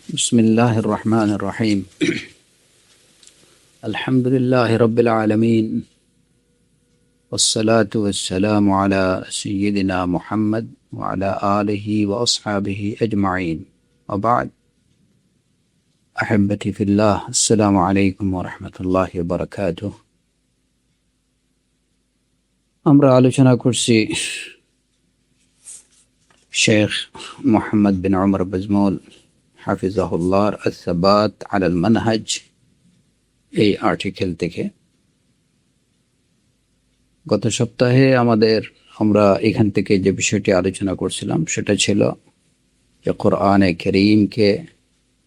بسم الله الرحمن الرحيم. الحمد لله رب العالمين، والصلاة والسلام على سيدنا محمد وعلى آله وأصحابه أجمعين، وبعد. أحبتي في الله، السلام عليكم ورحمة الله وبركاته. আমরা আলোচনা করছি শেখ মোহাম্মদ বিন উমর বাজমুল হাফিজাহুল্লাহ আস-সাবাত আলাল মানহাজ এই আর্টিকেল থেকে। গত সপ্তাহে আমরা এখান থেকে যে বিষয়টি আলোচনা করছিলাম সেটা ছিল যে কোরআনে কারীমকে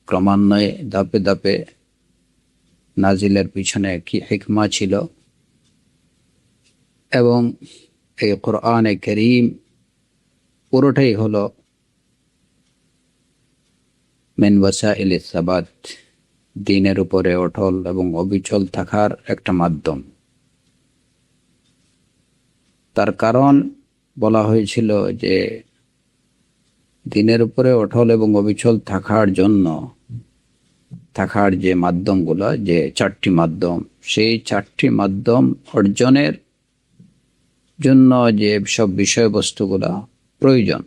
ক্রমান্বয়ে ধাপে ধাপে নাজিলের পিছনে কি হিকমা ছিল, এবং এই কোরআনে কারীম পুরোটাই হলো মিন ওয়াসাইল সাবাত, দ্বীনের উপরে অটল এবং অবিচল থাকার একটা মাধ্যম। তার কারণ বলা হয়েছিল যে দ্বীনের উপরে অটল এবং অবিচল থাকার যে মাধ্যমগুলো, যে চারটি মাধ্যম, সেই চারটি মাধ্যম অর্জনের জন্য যে সব বিষয়বস্তুগুলা প্রয়োজন,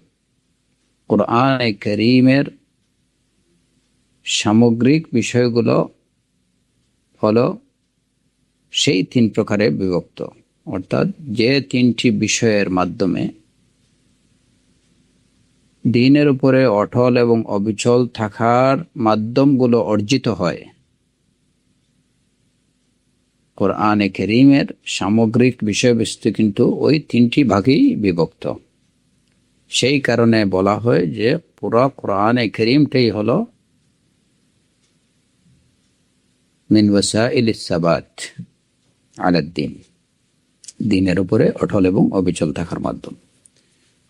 কোরআনে কারীমের সামগ্রিক বিষয়গুলো হলো সেই তিন প্রকারে বিভক্ত। অর্থাৎ যে তিনটি বিষয়ের মাধ্যমে দ্বীনের উপরে অটল এবং অবিচল থাকার মাধ্যমগুলো অর্জিত হয়, কোরআনে কারীমের সামগ্রিক বিষয়বস্তু কিন্তু ওই তিনটি ভাগেই বিভক্ত। সেই কারণে বলা হয় যে পুরো কোরআনে কারীমটাই হলো মিন ওয়াসাইল সাবাত আলাদ দ্বীন, দ্বীনের উপরে অটল এবং অবিচল থাকার মাধ্যম।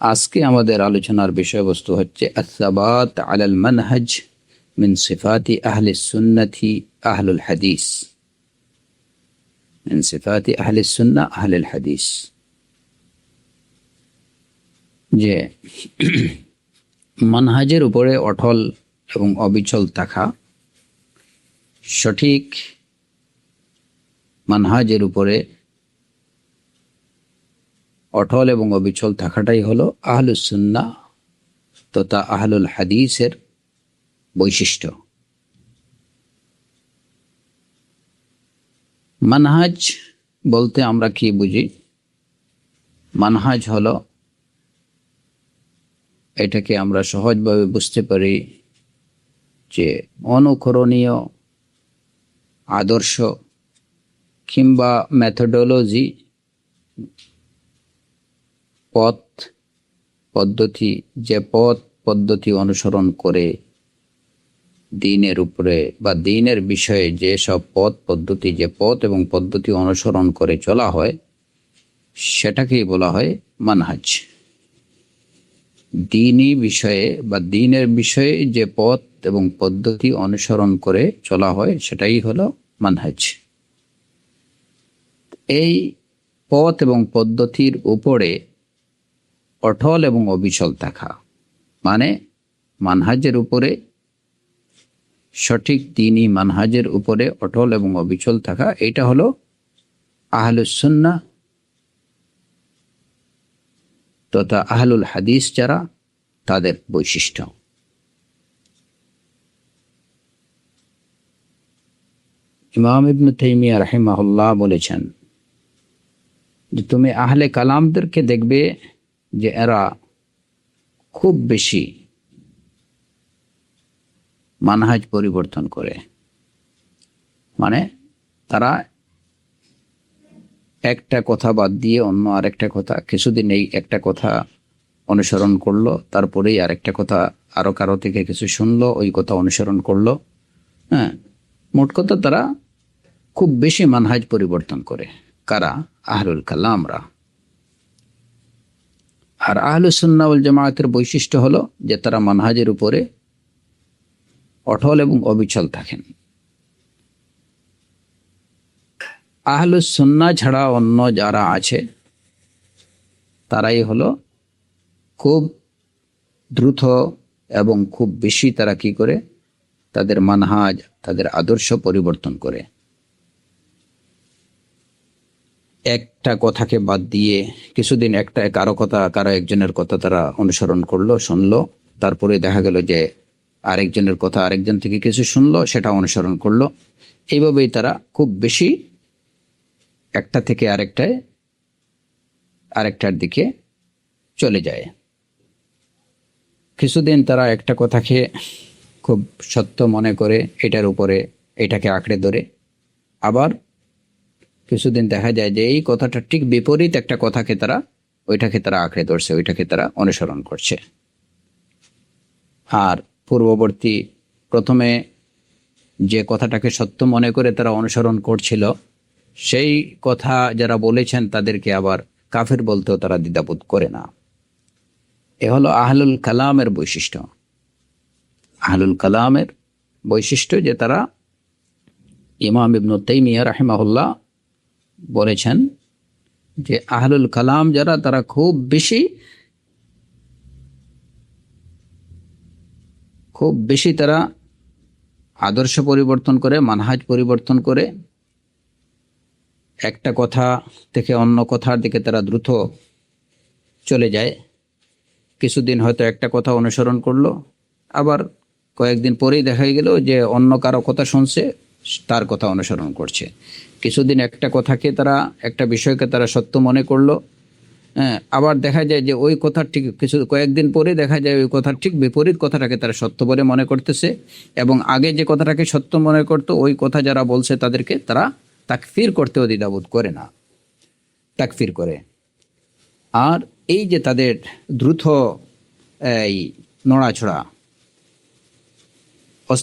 আজকে আমাদের আলোচনার বিষয়বস্তু হচ্ছে আস-সাবাত আলাল মানহাজ মিন সিফাতি আহলিস সুন্নতি আহলুল হাদিস, মিন সিফাতি আহলিস সুন্নাহ আহলুল হাদিস। যে মানহাজের উপরে অটল এবং অবিচল থাকা, সঠিক মানহাজের উপরে অটল এবং অবিচল থাকাটাই হলো আহলুস সুন্নাহ তথা আহলুল হাদিসের বৈশিষ্ট্য। মানহাজ বলতে আমরা কি বুঝি? মানহাজ হলো, এটাকে আমরা সহজভাবে বুঝতে পারি যে অনুকরণীয় আদর্শ কিংবা মেথোডোলজি, পদ্ধতি, যে পদ্ধতি অনুসরণ করে দ্বীনের উপরে বা দ্বীনের বিষয়ে যে সব পথ এবং পদ্ধতি অনুসরণ করে চলা হয়, সেটাকেই বলা হয় মানহাজ। দ্বীনি বিষয়ে বা দ্বীনের বিষয়ে যে পথ এবং পদ্ধতি অনুসরণ করে চলা হয় সেটাই হলো মানহাজ। এই পথ এবং পদ্ধতির উপরে অটল এবং অবিচল থাকা, মানে মানহাজের উপরে, সঠিক দ্বীনি মানহাজের উপরে অটল এবং অবিচল থাকা, এটা হলো আহলুস সুন্নাহ তথা আহলুল হাদিস যারা, তাদের বৈশিষ্ট্য। ইমাম ইবনে তাইমিয়া রাহিমাহুল্লাহ বলেছেন যে তুমি আহলে কালামদেরকে দেখবে যে এরা খুব বেশি মানহাজ পরিবর্তন করে, মানে তারা একটা কথা বাদ দিয়ে অন্য আরেকটা কথা, কিছুদিন এই একটা কথা অনুসরণ করলো, তারপরেই আরেকটা কথা আরো কারো থেকে কিছু শুনলো, ওই কথা অনুসরণ করলো। হ্যাঁ, মোট কথা তারা খুব বেশি মানহাজ পরিবর্তন করে। কারা? আহলুল কালামরা। আর আহলুস সুন্নাহ ওয়াল জামায়াতের বৈশিষ্ট্য হলো যে তারা মানহাজের উপরে অটল এবং অবিচল থাকেন। আহলুস সুন্নাহ ছাড়া অন্য যারা আছে তারাই হলো খুব দ্রুত এবং খুব বেশি তারা কি করে তাদের মানহাজ, তাদের আদর্শ পরিবর্তন করে। একটা কথাকে বাদ দিয়ে কিছুদিন কারো একজনের কথা তারা অনুসরণ করলো, শুনলো, তারপরে দেখা গেল যে আরেকজনের কথা আরেকজন থেকে কিছু শুনলো, সেটা অনুসরণ করলো। এইভাবেই তারা খুব বেশি একটা থেকে আরেকটার দিকে চলে যায়। কিছুদিন তারা একটা কথাকে খুব সত্য মনে করে এটার উপরে এটাকে আঁকড়ে ধরে, আবার কিছুদিন দেখা যায় যে এই কথাটা ঠিক বিপরীত একটা কথাকে ওইটাকে তারা আঁকড়ে ধরছে, ওইটাকে তারা অনুসরণ করছে। আর পূর্ববর্তী প্রথমে যে কথাটাকে সত্য মনে করে তারা অনুসরণ করছিল, সেই কথা যারা বলেছেন তাদেরকে আবার কাফের বলতেও তারা দ্বিধাবোধ করে না। এ হলো আহলুল কালামের বৈশিষ্ট্য। আহলুল কালামের বৈশিষ্ট্য যে তারা, ইমাম ইবনে তাইমিয়া রাহিমাহুল্লাহ বলেছেন যে আহলুল কালাম যারা, তারা খুব বেশি তারা আদর্শ পরিবর্তন করে, মানহাজ পরিবর্তন করে, একটা কথা থেকে অন্য কথার দিকে তারা দ্রুত চলে যায়। কিছুদিন হয়তো একটা কথা অনুসরণ করলো, আবার কয়েকদিন পরেই দেখা গেল যে অন্য কারো কথা শুনছে, তার কথা অনুসরণ করছে। কিছুদিন একটা কথাকে তারা, একটা বিষয়কে তারা সত্য মনে করলো, হ্যাঁ, আবার দেখা যায় যে ওই কথার ঠিক কয়েকদিন পরে দেখা যায় ওই কথার ঠিক বিপরীত কথাটাকে তারা সত্য বলে মনে করতেছে, এবং আগে যে কথাটাকে সত্য মনে করতো ওই কথা যারা বলছে তাদেরকে তারা তাকফির করতেও দ্বিধাবোধ করে না, তাকফির করে। আর এই যে তাদের দ্রুত এই নড়াছড়া,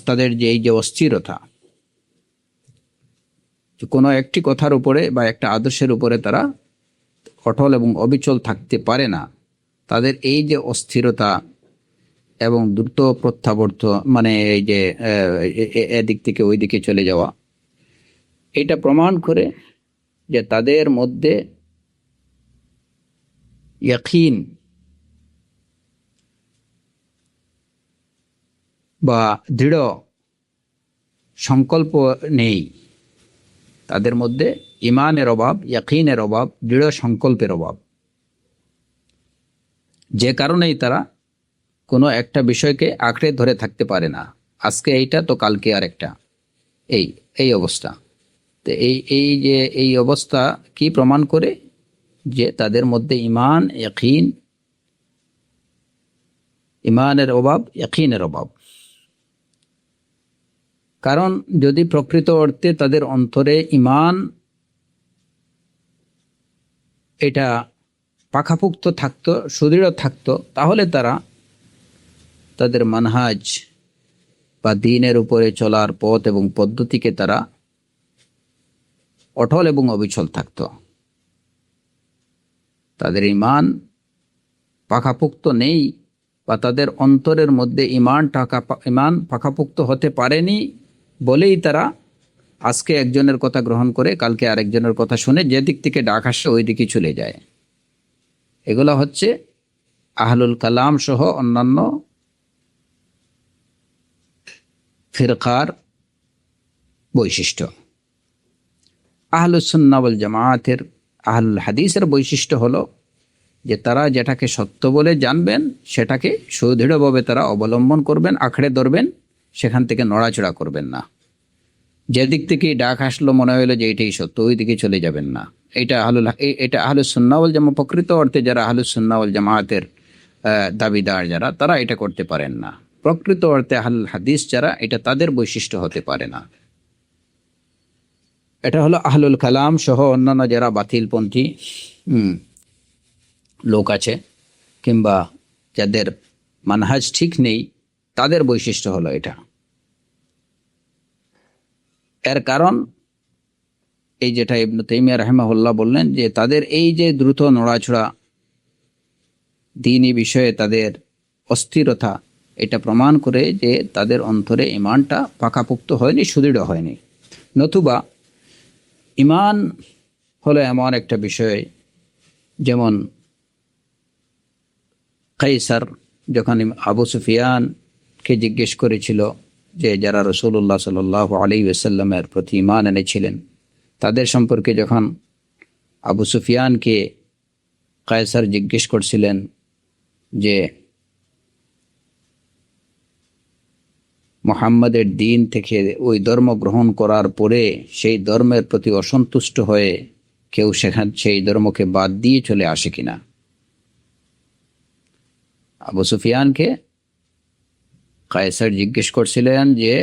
তাদের যে এই যে অস্থিরতা, কোনো একটি কথার উপরে বা একটা আদর্শের উপরে তারা অটল এবং অবিচল থাকতে পারে না, তাদের এই যে অস্থিরতা এবং দ্রুত প্রত্যাবর্তন, মানে এই যে এদিক থেকে ওই দিকে চলে যাওয়া, এটা প্রমাণ করে যে তাদের মধ্যে ইয়াকিন বা দৃঢ় সংকল্প নেই, তাদের মধ্যে ইমানের অভাব, ইয়াকিনের অভাব, দৃঢ় সংকল্পের অভাব। যে কারণেই তারা কোনো একটা বিষয়কে আঁকড়ে ধরে থাকতে পারে না, আজকে এইটা তো কালকে আরেকটা, এই অবস্থা। তো এই অবস্থা কি প্রমাণ করে? যে তাদের মধ্যে ইমান, ইয়াকিন, ইমানের অভাব, ইয়াকিনের অভাব। কারণ যদি প্রকৃত অর্থে তাদের অন্তরে ইমান এটা পাকাপোক্ত থাকতো, সুদৃঢ় থাকতো, তাহলে তারা তাদের মানহাজ বা দ্বীনের উপরে চলার পথ এবং পদ্ধতিকে তারা অটল এবং অবিচল থাকতো। তাদের ইমান পাকাপোক্ত নেই, বা তাদের অন্তরের মধ্যে ইমান পাকাপোক্ত হতে পারেনি বলেই তারা আজকে একজনের কথা গ্রহণ করে কালকে আরেকজনের কথা শুনে যে দিক থেকে ডাক আসে ওই দিকে চলে যায়। এগুলো হচ্ছে আহলুল কালাম সহ অন্যান্য ফিরকার বৈশিষ্ট্য। আহলুস সুন্নাহ ওয়াল জামাআতের, আহলুল হাদিসের বৈশিষ্ট্য হলো যে তারা যেটাকে সত্য বলে জানবেন সেটাকে সুদৃঢ়ভাবে তারা অবলম্বন করবেন, আঁকড়ে ধরবেন, সেখান থেকে নড়াচড়া করবেন না। যেদিক থেকে ডাক আসলো মনে হলো যে এটাই সত্য, ওই দিকে চলে যাবেন না। এটা আহলুস সুন্নাহ ওয়াল জামাত, প্রকৃত অর্থে যারা আহলুস সুন্নাহ ওয়াল জামাতের দাবিদার যারা, তারা এটা করতে পারেন না। প্রকৃত অর্থে আহলুল হাদিস যারা, এটা তাদের বৈশিষ্ট্য হতে পারে না। এটা হলো আহলুল কালাম সহ অন্যান্য যারা বাতিলপন্থী লোক আছে, কিংবা যাদের মানহাজ ঠিক নেই, তাদের বৈশিষ্ট্য হলো এটা। এর কারণ এই যেটা ইবনে তাইমিয়া রাহিমাহুল্লাহ বললেন, যে তাদের এই যে দ্রুত নড়াচড়া, দ্বীনি বিষয়ে তাদের অস্থিরতা, এটা প্রমাণ করে যে তাদের অন্তরে ইমানটা পাকাপোক্ত হয়নি, সুদৃঢ় হয়নি। নতুবা ইমান হলো এমন একটা বিষয়, যেমন কাইসার যখন আবু সুফিয়ানকে জিজ্ঞেস করেছিল যে যারা রাসূলুল্লাহ সাল্লাল্লাহু আলাইহি ওয়াসাল্লামের প্রতি ঈমান এনেছিলেন, তাদের সম্পর্কে যখন আবু সুফিয়ানকে কায়সার জিজ্ঞেস করছিলেন যে মুহাম্মাদের দিন থেকে ওই ধর্ম গ্রহণ করার পরে সেই ধর্মের প্রতি অসন্তুষ্ট হয়ে কেউ সেই ধর্মকে বাদ দিয়ে চলে আসে কিনা, আবু সুফিয়ানকে কায়সার জিজ্ঞেস করছিলেন যে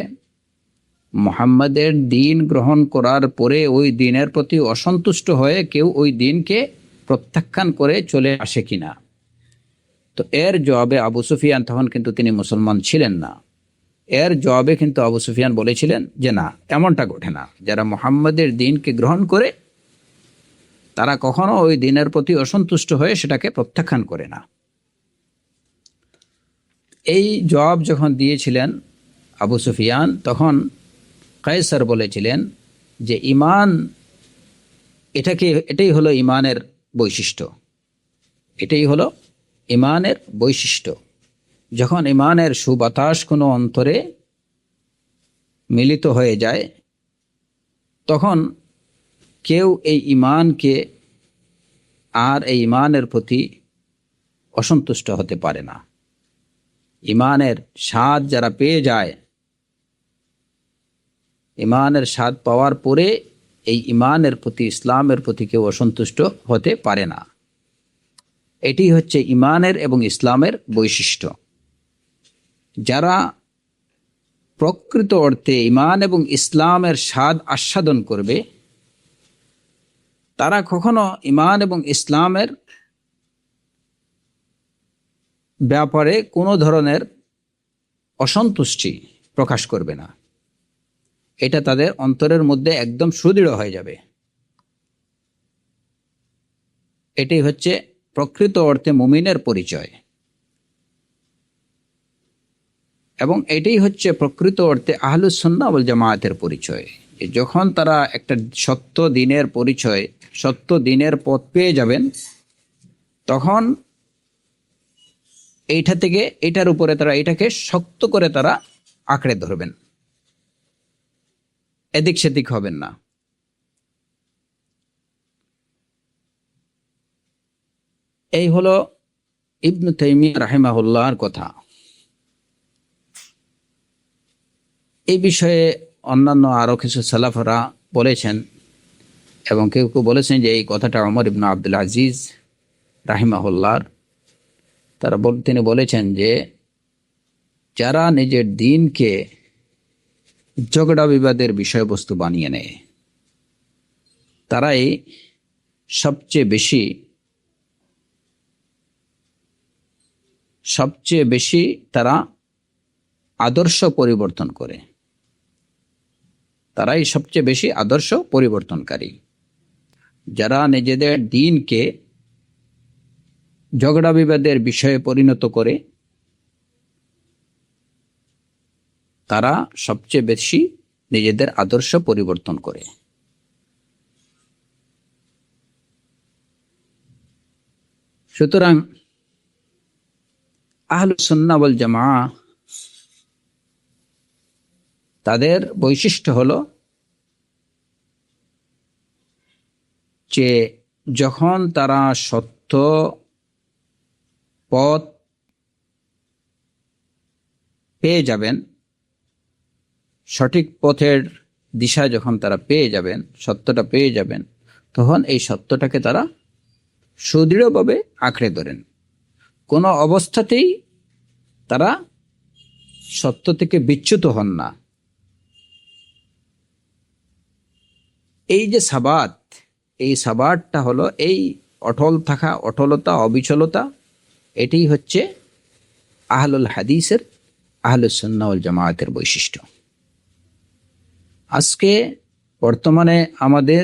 মুহাম্মাদের দিন গ্রহণ করার পরে ওই দিনের প্রতি অসন্তুষ্ট হয়ে কেউ ওই দিনকে প্রত্যাখ্যান করে চলে আসে কিনা। তো এর জবাবে আবু সুফিয়ান, তখন কিন্তু তিনি মুসলমান ছিলেন না, এর জবাবে কিন্তু আবু সুফিয়ান বলেছিলেন যে না, এমনটা ঘটে না। যারা মুহাম্মাদের দিনকে গ্রহণ করে তারা কখনো ওই দিনের প্রতি অসন্তুষ্ট হয়ে সেটাকে প্রত্যাখ্যান করে না। এই জবাব যখন দিয়েছিলেন আবু সুফিয়ান, তখন কায়সার বলেছিলেন যে ঈমান এটাই হলো ঈমানের বৈশিষ্ট্য, এটাই হলো ঈমানের বৈশিষ্ট্য। যখন ঈমানের সুবাতাস কোনো অন্তরে মিলিত হয়ে যায়, তখন কেউ এই ঈমানকে আর এই ঈমানের প্রতি অসন্তুষ্ট হতে পারে না। ঈমানের স্বাদ যারা পেয়ে যায়, ঈমানের স্বাদ পাওয়ার পরে এই ঈমানের প্রতি, ইসলামের প্রতি কেউ অসন্তুষ্ট হতে পারে না। এটি হচ্ছে ঈমানের এবং ইসলামের বৈশিষ্ট্য। যারা প্রকৃত অর্থে ঈমান এবং ইসলামের স্বাদ আস্বাদন করবে, তারা কখনো ঈমান এবং ইসলামের ব্যাপারে কোনো ধরনের অসন্তুষ্টি প্রকাশ করবে না। এটা তাদের অন্তরের মধ্যে একদম সুদৃঢ় হয়ে যাবে। এটাই হচ্ছে প্রকৃত অর্থে মুমিনের পরিচয়, এবং এটাই হচ্ছে প্রকৃত অর্থে আহলুস সুন্নাহ ওয়াল জামায়াতের পরিচয়। যখন তারা একটা সত্য দ্বীনের পরিচয়, সত্য দ্বীনের পথ পেয়ে যাবেন, তখন এইটা থেকে এটার উপরে তারা এটাকে শক্ত করে তারা আঁকড়ে ধরবেন, এদিক সেদিক হবেন না। এই হলো ইবনে তাইমিয়া রাহিমাহুল্লাহর কথা। এই বিষয়ে অন্যান্য আরো কিছু সালাফরা বলেছেন, এবং কেউ কেউ বলেছেন যে এই কথাটা ওমর ইবনে আব্দুল আজিজ রাহিমাহুল্লাহর। তিনি বলেছেন যে যারা নিজের দ্বীনকে ঝগড়া বিবাদের বিষয়বস্তু বানিয়ে নেয়, তারাই সবচেয়ে বেশি তারা আদর্শ পরিবর্তন করে, তারাই সবচেয়ে বেশি আদর্শ পরিবর্তনকারী। যারা নিজেদের দ্বীনকে ঝগড়া বিবাদের বিষয়ে পরিণত করে, তারা সবচেয়ে বেশি নিজেদের আদর্শ পরিবর্তন করে। সুতরাং আহলুস সুন্নাহ ওয়াল জামাআহ তাদের বৈশিষ্ট্য হলো যে যখন তারা সত্য পথ পেয়ে যাবেন, সঠিক পথের দিশা যখন তারা পেয়ে যাবেন, সত্যটা পেয়ে যাবেন, তখন এই সত্যটাকে তারা সুদৃঢ়ভাবে আঁকড়ে ধরেন। কোনো অবস্থাতেই তারা সত্য থেকে বিচ্যুত হন না। এই যে সাবাত, এই সাবাতটা হলো এই অটল থাকা, অটলতা, অবিচলতা, এটাই হচ্ছে আহলুল হাদিসের, আহলুস সুন্নাহ ওয়াল জামায়াতের বৈশিষ্ট্য। আজকে বর্তমানে আমাদের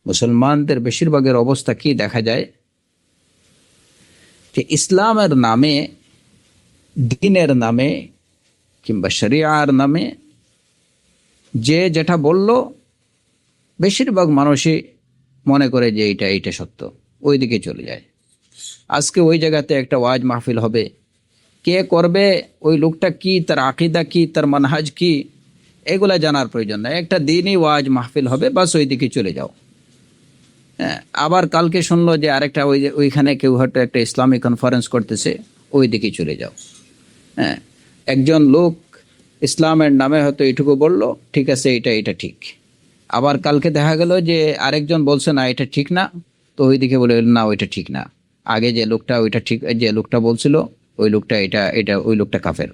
মুসলমানদের বেশিরভাগের অবস্থা কি দেখা যায়, যে ইসলামের নামে, দ্বীনের নামে কিংবা শরিয়ার নামে যে যেটা বলল, বেশিরভাগ মানুষই মনে করে যে এইটা সত্য, ওই দিকে চলে যায়। আজকে ওই জায়গাতে একটা ওয়াজ মাহফিল হবে, কে করবে, ওই লোকটা কি, তার আকিদা কি, তার মানহাজ কি, এগুলা জানার প্রয়োজন নাই। একটা দিনই ওয়াজ মাহফিল হবে, বাস ওই দিকে চলে যাও। হ্যাঁ, আবার কালকে শুনলো যে আরেকটা ওইখানে কেউ হয়তো একটা ইসলামিক কনফারেন্স করতেছে, ওই দিকে চলে যাও। হ্যাঁ, একজন লোক ইসলামের নামে হয়তো এইটুকু বলল, ঠিক আছে, এটা ঠিক। আবার কালকে দেখা গেল যে আরেকজন বলছে না এটা ঠিক না, তো ওই দিকে বলে না ওইটা ঠিক না, আগে যে লোকটা ওইটা ঠিক, যে লোকটা বলছিল ওই লোকটা এটা এটা ওই লোকটা কাফের।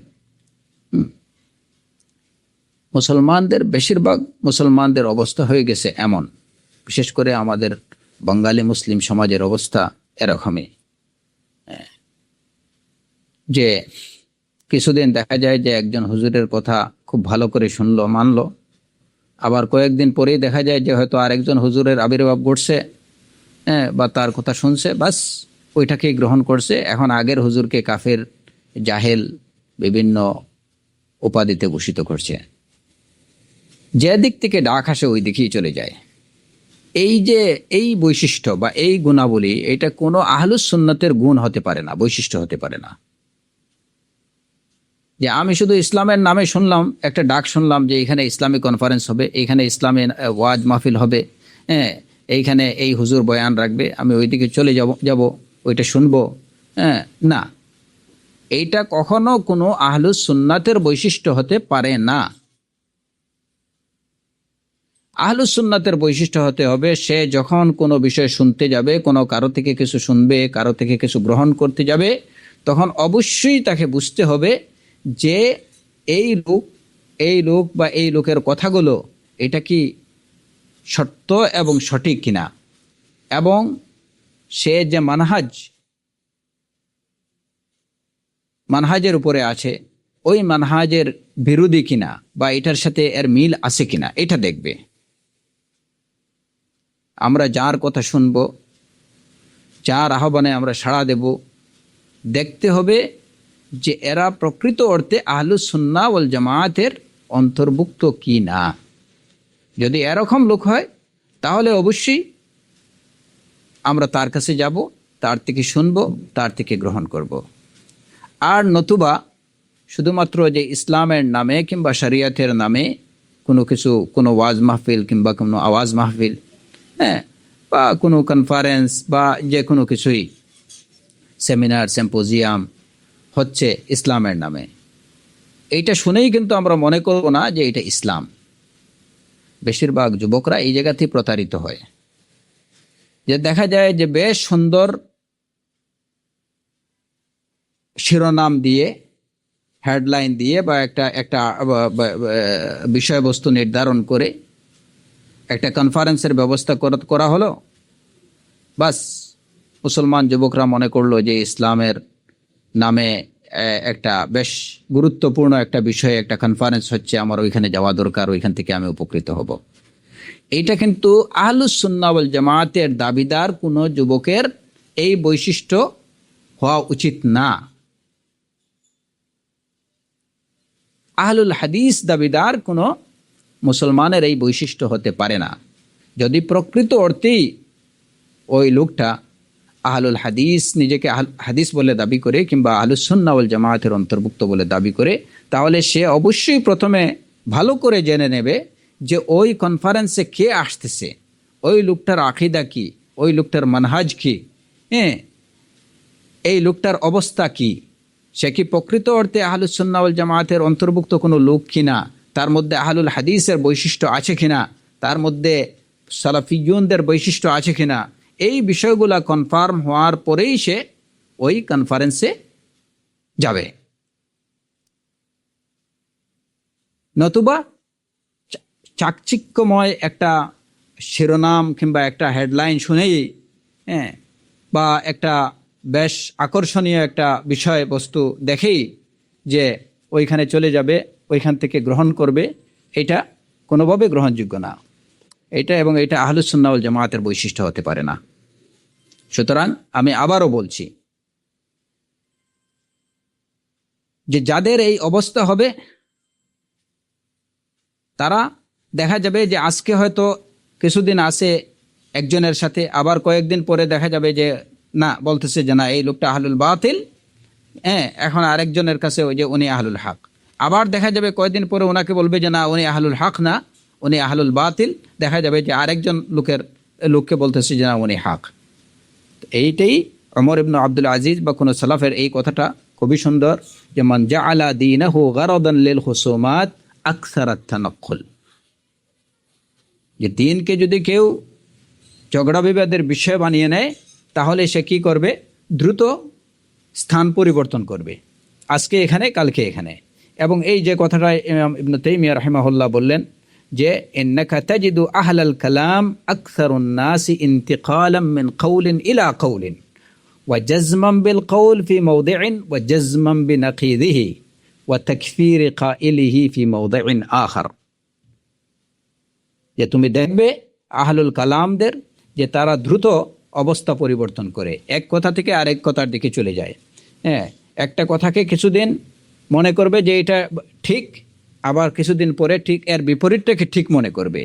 মুসলমানদের বেশিরভাগ মুসলমানদের অবস্থা হয়ে গেছে এমন, বিশেষ করে আমাদের বাঙালি মুসলিম সমাজের অবস্থা এরকমই যে কিছুদিন দেখা যায় যে একজন হুজুরের কথা খুব ভালো করে শুনলো, মানলো, আবার কয়েকদিন পরেই দেখা যায় যে হয়তো আরেকজন হুজুরের আবির্ভাব ঘটছে, হ্যাঁ, বা তার কথা শুনছে, বাস ওইটাকেই গ্রহণ করছে। এখন আগের হুজুরকে কাফের, জাহেল, বিভিন্ন উপাধিতে ভূষিত করছে। যে দিক থেকে ডাক আসে ওই দিকেই চলে যায়। এই যে এই বৈশিষ্ট্য বা এই গুণাবলী, এটা কোনো আহলুস সুন্নতের গুণ হতে পারে না, বৈশিষ্ট্য হতে পারে না। যে আমি শুধু ইসলামের নামে শুনলাম, একটা ডাক শুনলাম যে এখানে ইসলামিক কনফারেন্স হবে, এখানে ইসলামী ওয়াজ মাহফিল হবে, হ্যাঁ, এইখানে এই হুজুর বয়ান রাখবে, আমি ওইদিকে চলে যাব ওইটা শুনবো। হ্যাঁ, না, এইটা কখনো কোনো আহলুস সুন্নাতের বৈশিষ্ট্য হতে পারে না। আহলুস সুন্নাতের বৈশিষ্ট্য হতে হবে, সে যখন কোনো বিষয় শুনতে যাবে, কোনো কারো থেকে কিছু শুনবে, কারো থেকে কিছু গ্রহণ করতে যাবে, তখন অবশ্যই তাকে বুঝতে হবে যে এই লোক বা এই লোকের কথাগুলো এটা কি সত্য এবং সঠিক কিনা, এবং সে যে মানহাজের উপরে আছে ওই মানহাজের বিরোধী কিনা, বা এটার সাথে এর মিল আছে কিনা, এটা দেখবে। আমরা যার কথা শুনবো, যার আহ্বানে আমরা সাড়া দেব, দেখতে হবে যে এরা প্রকৃত অর্থে আহলুস সুন্নাহ ওয়াল জামায়াতের অন্তর্ভুক্ত কি না। যদি এরকম লোক হয় তাহলে অবশ্যই আমরা তার কাছে যাব, তার থেকে শুনবো, তার থেকে গ্রহণ করব। আর নতুবা শুধুমাত্র যে ইসলামের নামে কিংবা শরিয়তের নামে কোনো ওয়াজ মাহফিল কিংবা কোনো আওয়াজ মাহফিল, হ্যাঁ, বা কোনো কনফারেন্স বা যে কোনো কিছুই, সেমিনার, সিম্পোজিয়াম হচ্ছে ইসলামের নামে, এইটা শুনেই কিন্তু আমরা মনে করব না যে এটা ইসলাম। বেশিরভাগ যুবকরা এই জায়গাতেই প্রতারিত হয়, যে দেখা যায় যে বেশ সুন্দর শিরোনাম দিয়ে, হেডলাইন দিয়ে, বা একটা বিষয়বস্তু নির্ধারণ করে একটা কনফারেন্সের ব্যবস্থা করা হলো, বাস মুসলমান যুবকরা মনে করলো যে ইসলামের নামে একটা বেশ গুরুত্বপূর্ণ একটা বিষয়ে একটা কনফারেন্স হচ্ছে, আমার ওইখানে যাওয়া দরকার, ওইখান থেকে আমি উপকৃত হব। এইটা কিন্তু আহলুস সুন্নাহ ওয়াল জামায়াতের দাবিদার কোনো যুবকের এই বৈশিষ্ট্য হওয়া উচিত না। আহলুল হাদিস দাবিদার কোনো মুসলমানের এই বৈশিষ্ট্য হতে পারে না। যদি প্রকৃত অর্থেই ওই লোকটা আহলুল হাদিস, নিজেকে হাদিস বলে দাবি করে, কিংবা আহলুস সুন্নাহ ওয়াল জামায়াতের অন্তর্ভুক্ত বলে দাবি করে, তাহলে সে অবশ্যই প্রথমে ভালো করে জেনে নেবে যে ওই কনফারেন্সে কে আসতেছে, ওই লোকটার আকীদা কি, ওই লোকটার মানহাজ কি, হ্যাঁ, এই লোকটার অবস্থা কি, সে কি প্রকৃত অর্থে আহলুস সুন্নাহ ওয়াল জামায়াতের অন্তর্ভুক্ত কোনো লোক কিনা, তার মধ্যে আহলুল হাদিসের বৈশিষ্ট্য আছে কিনা, তার মধ্যে সালাফিয়ুনদের বৈশিষ্ট্য আছে কিনা, এই বিষয়গুলা কনফার্ম হওয়ার পরেই সে ওই কনফারেন্সে যাবে। নতুবা চাকচিক্যময় একটা শিরোনাম কিংবা একটা হেডলাইন শুনেই, হ্যাঁ, বা একটা বেশ আকর্ষণীয় একটা বিষয়বস্তু দেখেই যে ওইখানে চলে যাবে, ওইখান থেকে গ্রহণ করবে, এটা কোনোভাবে গ্রহণযোগ্য না। এটা আহলুস সুন্নাহ ওয়াল জামায়াতের বৈশিষ্ট্য হতে পারে না। সুতরাং আমি আবারও বলছি যে যাদের এই অবস্থা হবে, তারা দেখা যাবে যে আজকে হয়তো কিছুদিন আছে একজনের সাথে, আবার কয়েকদিন পরে দেখা যাবে যে না, বলতেছে যে না, এই লোকটা আহলুল বাতিল, হ্যাঁ, এখন আরেকজনের কাছে ওই যে উনি আহলুল হক, আবার দেখা যাবে কয়েকদিন পরে ওনাকে বলবে যে না উনি আহলুল হক না, উনি আহলুল বাতিল। দেখা যাবে যে আরেকজন লোককে বলতেছে যে না উনি হক। এইটাই ওমর ইবনে আব্দুল আজিজ বা কোনো সালাফের এই কথাটা খুবই সুন্দর, যে মান জাআলা দীনাহু গারাদান লিল হুসুমাত আকসারাত তানাক্কুল, যে দিনকে যদি কেউ ঝগড়া বিবাদের বিষয় বানিয়ে নেয় তাহলে সে কি করবে, দ্রুত স্থান পরিবর্তন করবে, আজকে এখানে কালকে এখানে। এবং এই যে কথাটা ইমাম ইবনে তাইমিয়া রাহিমাহুল্লাহ বললেন যে ইন্নাকা তাজিদু আহলাল কালাম আকসারুন নাসি ইন্তিকালাম মিন কাউলিন ইলা কাউলিন ওয়া জাজমান বিল কাউল ফি মাওদিইন ওয়া জাজমান বিনাকিদিহি ওয়া তাকফীর কাইলিহি ফি মাওদিইন আখার। যে তুমি দেখবে আহলুল কালামদের যে তারা দ্রুত অবস্থা পরিবর্তন করে, এক কথা থেকে আরেক কথার দিকে চলে যায়। হ্যাঁ, একটা কথাকে কিছুদিন মনে করবে যে এটা ঠিক, আবার কিছুদিন পরে ঠিক এর বিপরীতটাকে ঠিক মনে করবে।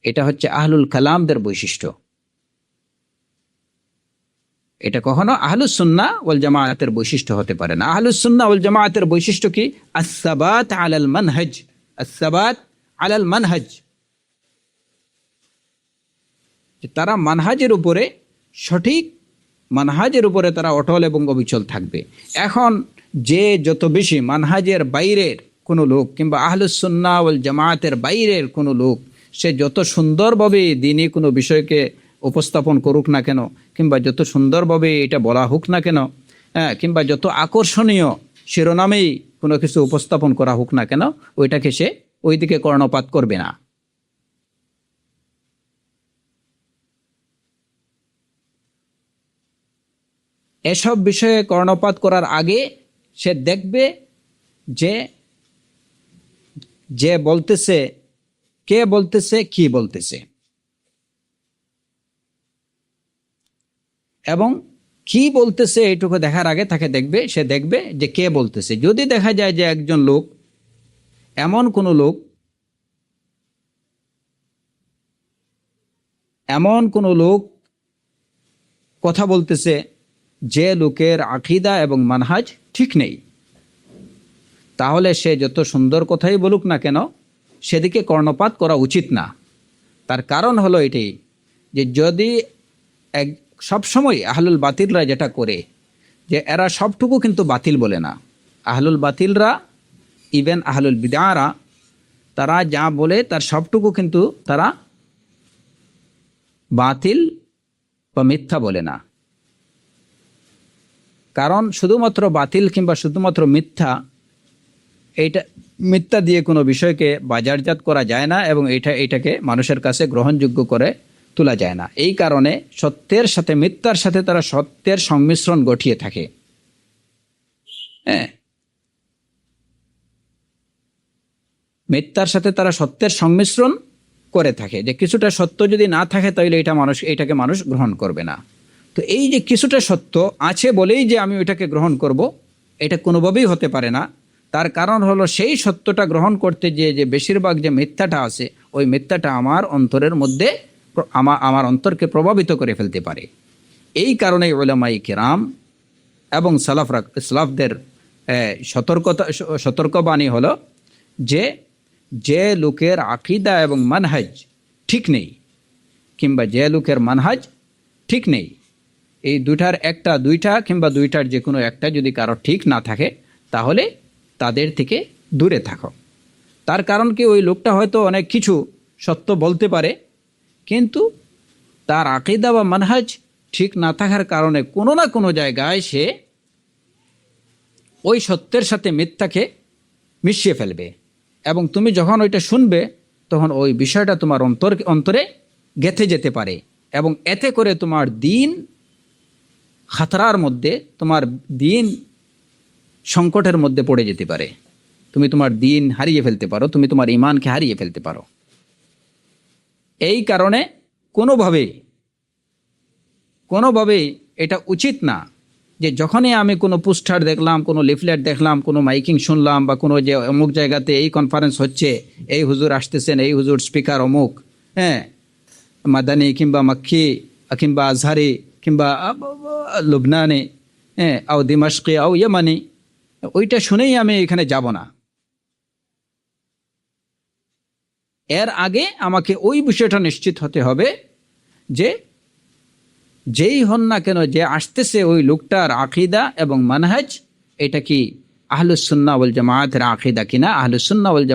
এটা হচ্ছে আহলুল কালামদের বৈশিষ্ট্য। এটা কখনো আহলুস সুন্নাহ ওয়াল জামাআতের বৈশিষ্ট্য হতে পারে না। আহলুস সুন্নাহ ওয়াল জামাআতের বৈশিষ্ট্য কি? আস-সাবাত আলাল মানহাজ, আস-সাবাত আলাল মানহাজ, তারা মানহাজের উপরে, সঠিক মানহাজের উপরে তারা অটল এবং অবিচল থাকবে। এখন যে যত বেশি মানহাজের বাইরের কোনো লোক কিংবা আহলুস সুন্নাহ ওয়াল জামাআতের বাইরের কোনো লোক, সে যত সুন্দরভাবে দিনই কোনো বিষয়কে উপস্থাপন করুক না কেন, কিংবা যত সুন্দরভাবে এটা বলা হোক না কেন, হ্যাঁ, কিংবা যত আকর্ষণীয় শিরোনামেই কোনো কিছু উপস্থাপন করা হোক না কেন, ওইটাকে সে ওই দিকে কর্ণপাত করবে না। এসব বিষয়ে কর্ণপাত করার আগে সে দেখবে যে যে বলতেছে, কে বলতেছে, কি বলতেছে, এবং কি বলতেছে এইটুকু দেখার আগে তাকে দেখবে, সে দেখবে যে কে বলতেছে। যদি দেখা যায় যে একজন লোক, এমন কোনো লোক কথা বলতেছে যে লোকের আকীদা এবং মানহাজ ঠিক নেই, তাহলে সে যত সুন্দর কথাই বলুক না কেন সেদিকে কর্ণপাত করা উচিত না। তার কারণ হলো এটাই যে যদি সবসময় আহলুল বাতিলরা যেটা করে, যে এরা সবটুকু কিন্তু বাতিল বলে না। আহলুল বাতিলরা, ইভেন আহলুল বিদআরা, তারা যা বলে তার সবটুকু কিন্তু তারা বাতিল বা মিথ্যা বলে না। কারণ শুধুমাত্র বাতিল কিংবা শুধুমাত্র মিথ্যা দিয়ে কোনো বিষয়কে বাজারজাত করা যায় না, এবং এটাকে মানুষের কাছে গ্রহণযোগ্য করে তোলা যায় না। এই কারণে সত্যের সাথে মিথ্যার সাথে তারা সত্যের সংমিশ্রণ ঘটিয়ে থাকে। হ্যাঁ, মিথ্যার সাথে তারা সত্যের সংমিশ্রণ করে থাকে, যে কিছুটা সত্য যদি না থাকে তাহলে এটাকে মানুষ গ্রহণ করবে না। তো এই যে কিছুটা সত্য আছে বলেই যে আমি ওইটাকে গ্রহণ করব, এটা কোনোভাবেই হতে পারে না। তার কারণ হলো সেই সত্যটা গ্রহণ করতে গিয়ে যে বেশিরভাগ যে মিথ্যাটা আছে, ওই মিথ্যাটা আমার অন্তরের মধ্যে আমার অন্তরকে প্রভাবিত করে ফেলতে পারে। এই কারণেই উলামায়ে কিরাম এবং সালাফদের সতর্কবাণী হলো যে লোকের আকীদা এবং মানহাজ ঠিক নেই, কিংবা যে লোকের মানহাজ ঠিক নেই, এই দুইটা কিংবা দুইটার যে কোনো একটা যদি কারো ঠিক না থাকে, তাহলে তাদের থেকে দূরে থাকো। তার কারণ কি, ওই লোকটা হয়তো অনেক কিছু সত্য বলতে পারে, কিন্তু তার আকীদা বা মানহাজ ঠিক না থাকার কারণে কোনো না কোনো জায়গায় সে ওই সত্যের সাথে মিথ্যাকে মিশিয়ে ফেলবে, এবং তুমি যখন ওইটা শুনবে তখন ওই বিষয়টা তোমার অন্তরে গেঁথে যেতে পারে, এবং এতে করে তোমার দিন খাতরার মধ্যে, তোমার দিন সংকটের মধ্যে পড়ে যেতে পারে। তুমি তোমার দিন হারিয়ে ফেলতে পারো, তুমি তোমার ঈমানকে হারিয়ে ফেলতে পারো। এই কারণে কোনোভাবেই এটা উচিত না যে যখনই আমি কোনো পোস্টার দেখলাম, কোনো লিফলেট দেখলাম, কোনো মাইকিং শুনলাম, বা কোনো যে অমুক জায়গাতে এই কনফারেন্স হচ্ছে, এই হুজুর আসতেছেন, এই হুজুর স্পিকার অমুক, হ্যাঁ, মাদানী কিংবা মাক্কি কিংবা আজহারি কিংবা লুবনানি, হ্যাঁ, আও দিমাশকি আও ইয়ামানি, ওইটা শুনেই আমি এখানে যাব না। এর আগে আমাকে ওই বিষয়টা নিশ্চিত হতে হবে যে যেই হন না কেন, যে আসতেছে ওই লোকটার আকীদা এবং মানহাজ এটা কি আহলুস সুন্নাহ ওয়াল জামাআতের আকীদা কিনা, আহলুস সুন্নাহ ওয়াল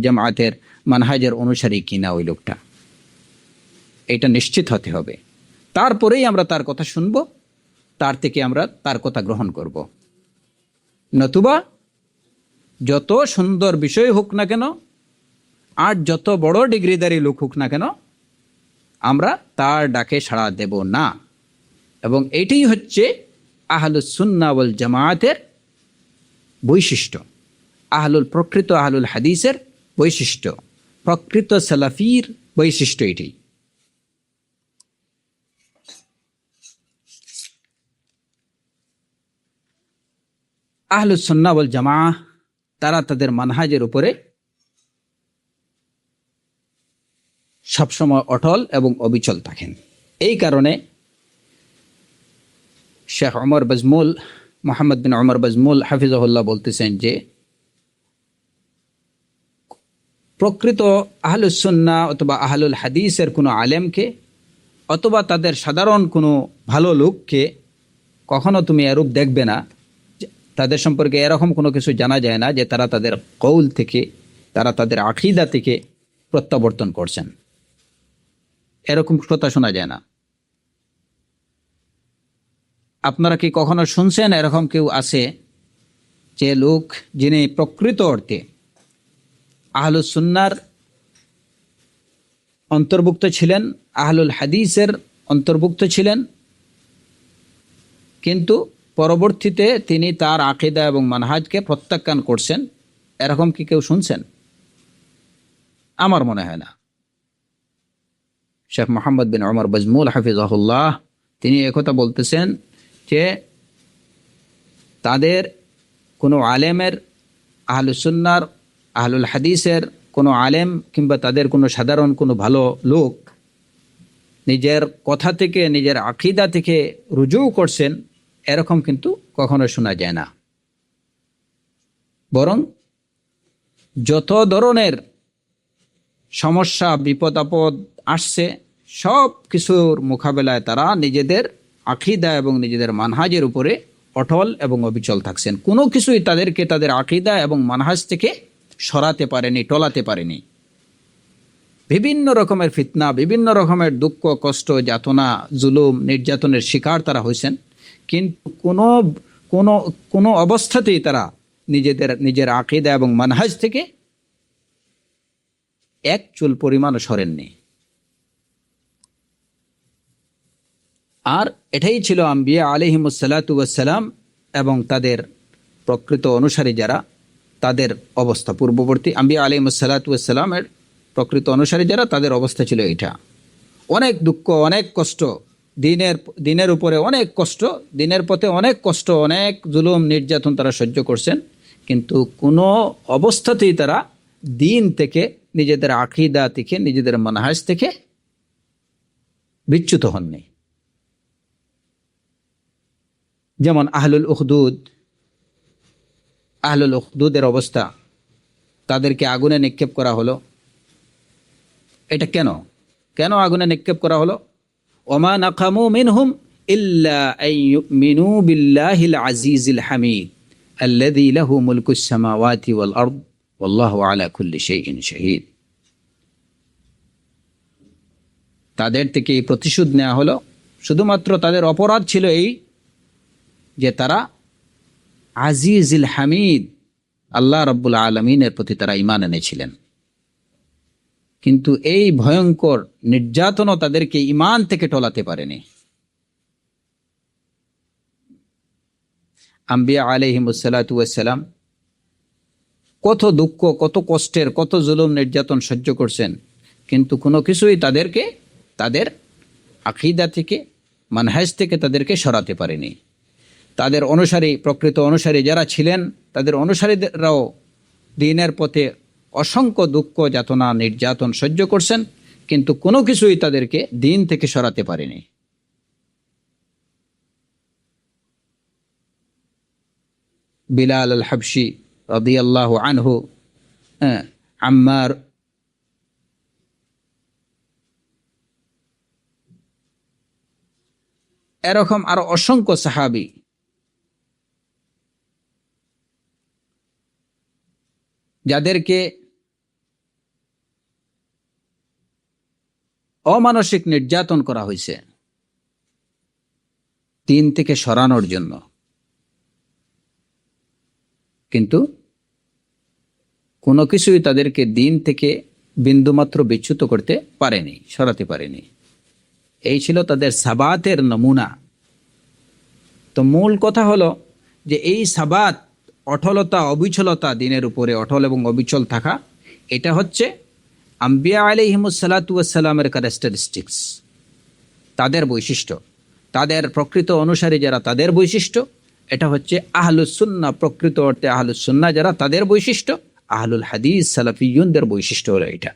জামাআতের মানহাজের অনুসারী কিনা ওই লোকটা, এটা নিশ্চিত হতে হবে। তারপরেই আমরা তার কথা শুনব, তার থেকে আমরা তার কথা গ্রহণ করব। নতুবা যত সুন্দর বিষয় হোক না কেন আর যত বড় ডিগ্রিধারী লোক হোক না কেন, আমরা তার ডাকে সাড়া দেব না। এবং এটাই হচ্ছে আহলুস সুন্নাহ ওয়াল জামাআতের বৈশিষ্ট্য, প্রকৃত আহলুল হাদিসের বৈশিষ্ট্য, প্রকৃত সালাফির বৈশিষ্ট্য এটি। আহলুস সুন্নাহ ওয়াল জামাআহ তারা তাদের মানহাজের উপরে সবসময় অটল এবং অবিচল থাকেন। এই কারণে শেখ ওমর বাজমুল, মোহাম্মদ বিন ওমর বাজমুল হাফিজাহুল্লাহ বলতেছেন যে প্রকৃত আহলুস সুন্নাহ অথবা আহলুল হাদিসের কোনো আলেমকে অথবা তাদের সাধারণ কোনো ভালো লোককে কখনো তুমি এরূপ দেখবে না, তাদের সম্পর্কে এরকম কোনো কিছু জানা যায় না যে তারা তাদের কৌল থেকে, তারা তাদের আকীদা থেকে প্রত্যাবর্তন করছেন, এরকম কথা শোনা যায় না। আপনারা কি কখনো শুনছেন এরকম কেউ আছে যে লোক যিনি প্রকৃত অর্থে আহলুস সুন্নাহর অন্তর্ভুক্ত ছিলেন, আহলুল হাদিসের অন্তর্ভুক্ত ছিলেন, কিন্তু পরবর্তীতে তিনি তার আকীদা এবং মানহাজকে প্রত্যাখ্যান করছেন, এরকম কি কেউ শুনছেন? আমার মনে হয় না। শেখ মোহাম্মদ বিন ওমর বাজমুল হাফিজাহুল্লাহ তিনি একথা বলতেছেন যে তাদের কোনো আলেমের, আহলুস সুন্নাহর আহলুল হাদিসের কোনো আলেম কিংবা তাদের কোনো সাধারণ কোনো ভালো লোক নিজের কথা থেকে, নিজের আকীদা থেকে রুজু করছেন, এরকম কিন্তু কখনো শোনা যায় না। বরং যত ধরনের সমস্যা বিপদ আপদ আসছে সব কিছুর মোকাবেলায় তারা নিজেদের আকীদা এবং নিজেদের মানহাজের উপরে অটল এবং অবিচল থাকছেন। কোনো কিছুই তাদেরকে তাদের আকীদা এবং মানহাজ থেকে সরাতে পারেনি, টলাতে পারেনি। বিভিন্ন রকমের ফিতনা, বিভিন্ন রকমের দুঃখ কষ্ট যাতনা জুলুম নির্যাতনের শিকার তারা হয়েছেন, কিন্তু কোনো কোনো কোনো অবস্থাতেই তারা নিজের আকীদা এবং মানহাজ থেকে এক চুল পরিমাণও সরেননি। আর এটাই ছিল আম্বিয়া আলাইহিমুসসালাতু ওয়াসসালাম এবং তাদের প্রকৃত অনুসারী যারা, তাদের অবস্থা। পূর্ববর্তী আম্বিয়া আলাইহিমুসসালাতু ওয়াসসালামের প্রকৃত অনুসারী যারা, তাদের অবস্থা ছিল এটা। অনেক দুঃখ, অনেক কষ্ট, দিনের উপরে অনেক কষ্ট, দিনের পথে অনেক কষ্ট, অনেক জুলুম নির্যাতন তারা সহ্য করছেন, কিন্তু কোনো অবস্থাতেই তারা দিন থেকে, নিজেদের আকীদা থেকে, নিজেদের মানহাজ থেকে বিচ্যুত হননি। যেমন আহলুল উখদুদের অবস্থা, তাদেরকে আগুনে নিক্ষেপ করা হলো। এটা কেন আগুনে নিক্ষেপ করা হলো? ওমা নাকামু মিনহুম ইল্লা আন ইউমিনু বিল্লাহিল আজিজিল হামিদ আল্লাযী লাহু মুলকুস সামাওয়াতি ওয়াল আরদ ওয়াল্লাহু আলা কুল্লি শাইইন শাহীদ। তাদের থেকে এই প্রতিশোধ নেওয়া হলো, শুধুমাত্র তাদের অপরাধ ছিল এই যে তারা আজিজিল হামিদ আল্লাহ রাব্বুল আলামিনের প্রতি তারা ঈমান এনেছিলেন। কিন্তু এই ভয়ঙ্কর নির্যাতনও তাদেরকে ঈমান থেকে টলাতে পারেনি। আম্বিয়া আলাইহিমুসসালাতু ওয়াসসালাম কত দুঃখ, কত কষ্টের, কত জুলুম নির্যাতন সহ্য করছেন, কিন্তু কোনো কিছুই তাদেরকে তাদের আকীদা থেকে, মানহাজ থেকে তাদেরকে সরাতে পারেনি। তাদের অনুসারী, প্রকৃত অনুসারী যারা ছিলেন, তাদের অনুসারীরাও দ্বীনের পথে অসংখ্য দুঃখ যাতনা নির্যাতন সহ্য করছেন, কিন্তু কোনো কিছুই তাদেরকে দ্বীন থেকে সরাতে পারেনি। বিলাল আল হাবশি রাদিয়াল্লাহু আনহু, আম্মার, এরকম আরো অসংখ্য সাহাবী যাদেরকে অমানসিক নির্যাতন করা হয়েছে দিন থেকে সরানোর জন্য, কিন্তু কোনো কিছুই তাদেরকে দিন থেকে বিন্দুমাত্র বিচ্যুত করতে পারেনি, সরাতে পারেনি। এই ছিল তাদের সাবাতের নমুনা। তো মূল কথা হলো যে এই সাবাত, অটলতা, অবিচলতা, দিনের উপরে অটল এবং অবিচল থাকা, এটা হচ্ছে আম্বিয়া আলাইহিমুস সালাতু ওয়াস সালামের ক্যারেক্টারিস্টিক্স, তাদের বৈশিষ্ট্য, তাদের প্রকৃত অনুসারী যারা তাদের বৈশিষ্ট্য। এটা হচ্ছে আহলুস সুন্নাহ, প্রকৃত অর্থে আহলুস সুন্নাহ যারা তাদের বৈশিষ্ট্য, আহলুল হাদিস সালাফিয়ুনদের বৈশিষ্ট্য হলো এটা।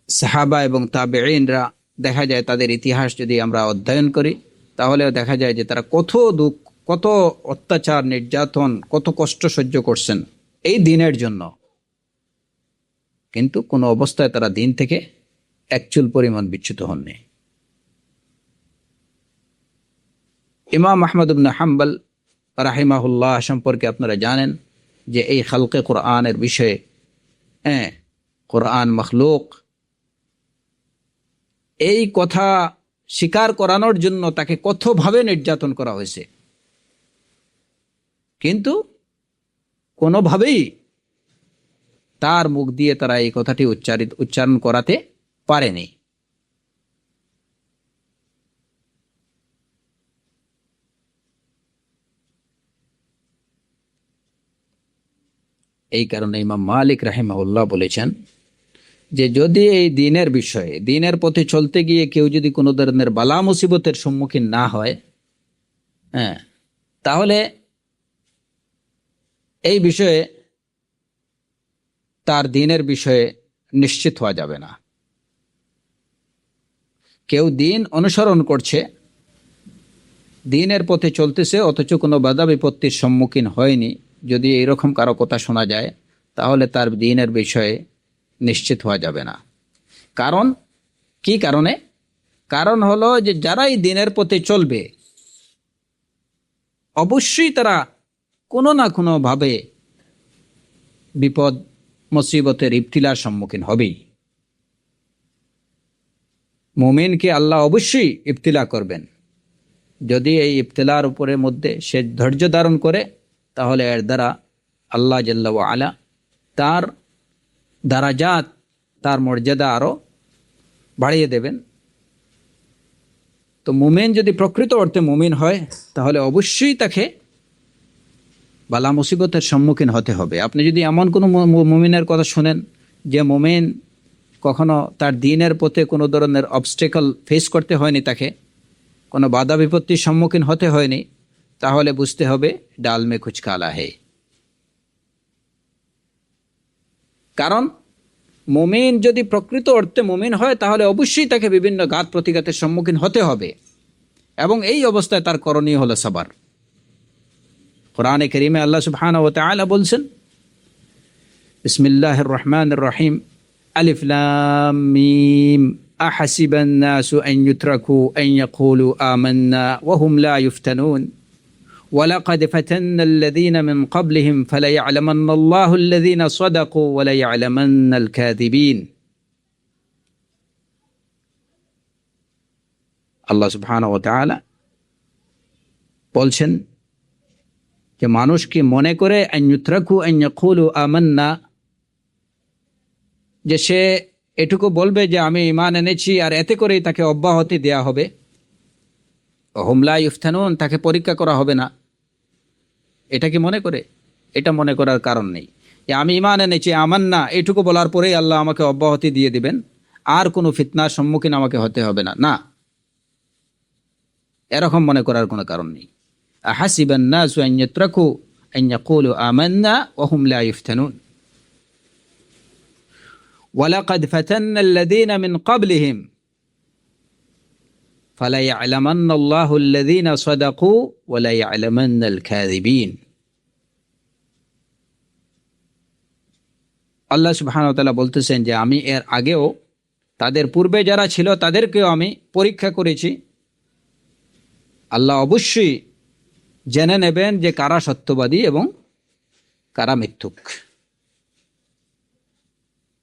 সাহাবা এবং তাবেঈনরা দেখা যায় তাদের ইতিহাস যদি আমরা অধ্যয়ন করি তাহলেও দেখা যায় যে তারা কত দুঃখ, কত অত্যাচার, নির্যাতন, কত কষ্ট সহ্য করছেন এই দিনের জন্য, কিন্তু কোনো অবস্থায় তারা দিন থেকে একচুল পরিমাণ বিচ্যুত হননি। ইমাম আহমদ ইবনে হাম্বল রাহিমাহুল্লাহ সম্পর্কে আপনারা জানেন যে এই খালকে কোরআনের বিষয়ে, কোরআন মখলুক, এই কথা স্বীকার করানোর জন্য তাকে কতভাবে নির্যাতন করা হয়েছে, কিন্তু কোনোভাবেই তার মুখ দিয়ে তারা এই কথাটি উচ্চারণ করাতে পারেনি। এই কারণে ইমাম মালিক রাহিমাহুল্লাহ বলেছেন যে যদি এই দিনের বিষয়ে, দিনের পথে চলতে গিয়ে কেউ যদি কোনো ধরনের বালা মুসিবতের সম্মুখীন না হয়, তাহলে এই বিষয়ে তার দিনের বিষয়ে নিশ্চিত হওয়া যাবে না। কেউ দিন অনুসরণ করছে, দিনের পথে চলতেছে, অথচ কোনো বাধা বিপত্তির সম্মুখীন হয়নি, যদি এরকম কারো কথা শোনা যায় তাহলে তার দিনের বিষয়ে নিশ্চিত হওয়া যাবে না। কারণ কি কারণে? কারণ হলো যে যারা এই দিনের পথে চলবে অবশ্যই তারা কোনো না কোনো ভাবে বিপদ, মুসিবতের, ইবতিলার সম্মুখীন হবেই। মুমিনকে আল্লাহ অবশ্যই ইবতিলা করবেন। যদি এই ইবতিলার উপরে মধ্যে সে ধৈর্য ধারণ করে তাহলে এর দ্বারা আল্লাহ জাল্লা ওয়া আলা তার দারাজাত, তার মর্যাদা আরো বাড়িয়ে দেবেন। তো মুমিন যদি প্রকৃত অর্থে মুমিন হয় তাহলে অবশ্যই তাকে বালা মুসিবতের সম্মুখীন হতে হবে। আপনি যদি এমন কোনো মুমিনের কথা শোনেন যে মুমিন কখনো তার দিনের পথে কোনো ধরনের অবস্টেকল ফেস করতে হয়নি, তাকে কোনো বাধা বিপত্তির সম্মুখীন হতে হয়নি, তাহলে বুঝতে হবে ডাল মে কুছ কালা হে। কারণ মুমিন যদি প্রকৃত অর্থে মুমিন হয় তাহলে অবশ্যই তাকে বিভিন্ন ঘাত প্রতিঘাতের সম্মুখীন হতে হবে, এবং এই অবস্থায় তার করণীয় হলো সাবার। কোরআনে কারীমে আল্লাহ সুবহানাহু ওয়া তাআলা বলছেন, বিসমিল্লাহির রহমানির রহিম, আলিফ লাম মিম, আহাসিবান নাসু আন ইউতরাকু আন ইয়াকুলু আমান্না ওয়া হুম লা ইফতানুন ولقد فتنا الذين من قبلهم فليعلمن الله الذين صدقوا وليعلمن الكاذبين। আল্লাহ সুবহানাহু ওয়া তাআলা বলছেন যে মানুষ কি মনে করে আন ইউতরাকু আন ইয়াকুলু আমান্না, যে সে এটুকু বলবে যে আমি ঈমান এনেছি আর এতে করেই তাকে অব্যাহতি দেয়া হবে, হুম লা ইফতানুন, তাকে পরীক্ষা করা হবে না, এটা কি মনে করে? এটা মনে করার কারণ নেই যে আমি ঈমান এনেছি, আমান্না এটুকু বলার পরেই আল্লাহ আমাকে অব্যাহতি দিয়ে দিবেন, আর কোনো ফিতনার সম্মুখীন আমাকে হতে হবে না, না, এরকম মনে করার কোনো কারণ নেই। আহাসিবান নাসু আন ইউতরাকু আন ইয়াকুলু আমান্না ওয়া হুম লা ইফতানুন ওয়ালাকাদ ফাতান্না আল্লাযীনা মিন ক্বাবলিহিম, ফালা ইয়ালামান্নাল্লাহু আল্লাযীনা সাদাকু ওয়া লা ইয়ালামান্নাল কাযিবিন। আল্লাহ সুবহানাহু ওয়া তাআলা বলতেছেন যে আমি এর আগেও তাদের পূর্বে যারা ছিল তাদেরকেও আমি পরীক্ষা করেছি। আল্লাহ অবশ্যই জেনে নেবেন যে কারা সত্যবাদী এবং কারা মিথ্যুক।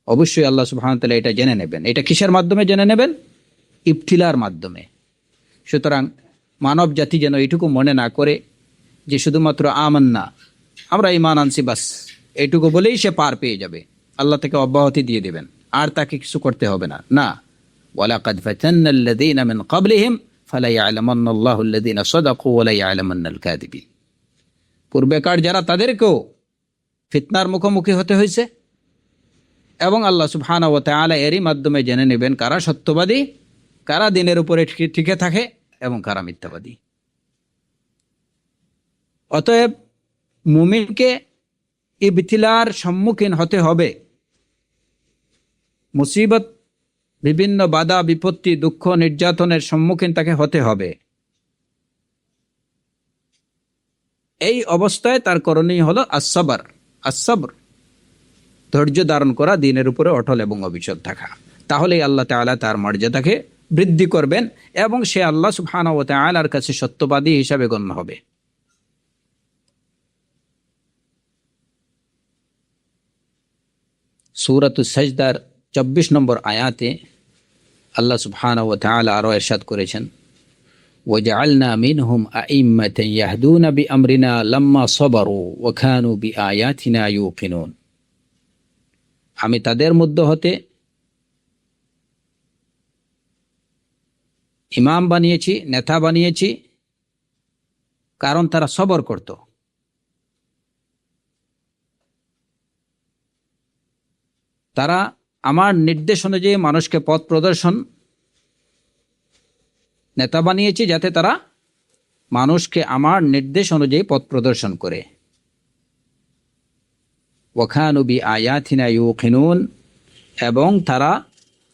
অবশ্যই আল্লাহ সুবহানাহু ওয়া তাআলা এটা জেনে নেবেন। এটা কিসের মাধ্যমে জেনে নেবেন? ইবতিলার মাধ্যমে। সুতরাং মানব জাতি যেন এটুকু মনে না করে যে শুধুমাত্র আমান্না, আমরা ঈমান আনছি বাস, এইটুকু বলেই সে পার পেয়ে যাবে, আল্লাহ তাকে অব্যাহতি দিয়ে দেবেন, আর তাকে কিছু করতে হবে না। না, ওয়ালাকাদ ফাতান্নাল্লাযীনা মিন ক্বাবলিহিম ফালা ইয়ালামান্নাল্লাহু আল্লাযীনা সাদাকু ওয়া লা ইয়ালামান্নাল কাযিবিন। পূর্বেকার যারা, তাদেরকেও ফিতনার মুখোমুখি হতে হয়েছে এবং আল্লাহ সুবহানাহু ওয়া তাআলা এরই মাধ্যমে জেনে নেবেন কারা সত্যবাদী, কারা দিনের উপরে টিকে থাকে এবং কারা মিথ্যাবাদী। অতএব মুমিনকে ইবতিলার সম্মুখীন হতে হবে, মুসিবত, বিভিন্ন বাধা বিপত্তি, দুঃখ, নির্যাতনের সম্মুখীন তাকে হতে হবে। এই অবস্থায় তার করণীয় হলো আসসাবর। আসসাবর, ধৈর্য ধারণ করা, দিনের উপরে অটল এবং অবিচল থাকা। তাহলেই আল্লাহ তাআলা তার মর্যাদাকে বৃদ্ধি করবেন এবং সে আল্লাহ সুবহানাহু ওয়া তাআলার কাছে সত্যবাদী হিসাবে গণ্য হবে। সূরাতুস সাজদার ২৪ নম্বর আয়াতে আল্লাহ সুবহানাহু ওয়া তাআলা আরো ইরশাদ করেছেন, ওয়াজআলনা মিনহুম আইম্মাতান ইয়াহদুনা বিআমরিনা লাম্মা সাবারু ওয়া কানু বিআয়াতিনা ইউকিনুন। আমি তাদের মধ্য হতে ইমাম বানিয়েছি, নেতা বানিয়েছি, কারণ তারা সবর করত। তারা আমার নির্দেশ অনুযায়ী মানুষকে পথ প্রদর্শন, নেতা বানিয়েছি যাতে তারা মানুষকে আমার নির্দেশ অনুযায়ী পথ প্রদর্শন করে। ওয়া কানু বিআয়াতিনা ইউকিনুন, এবং তারা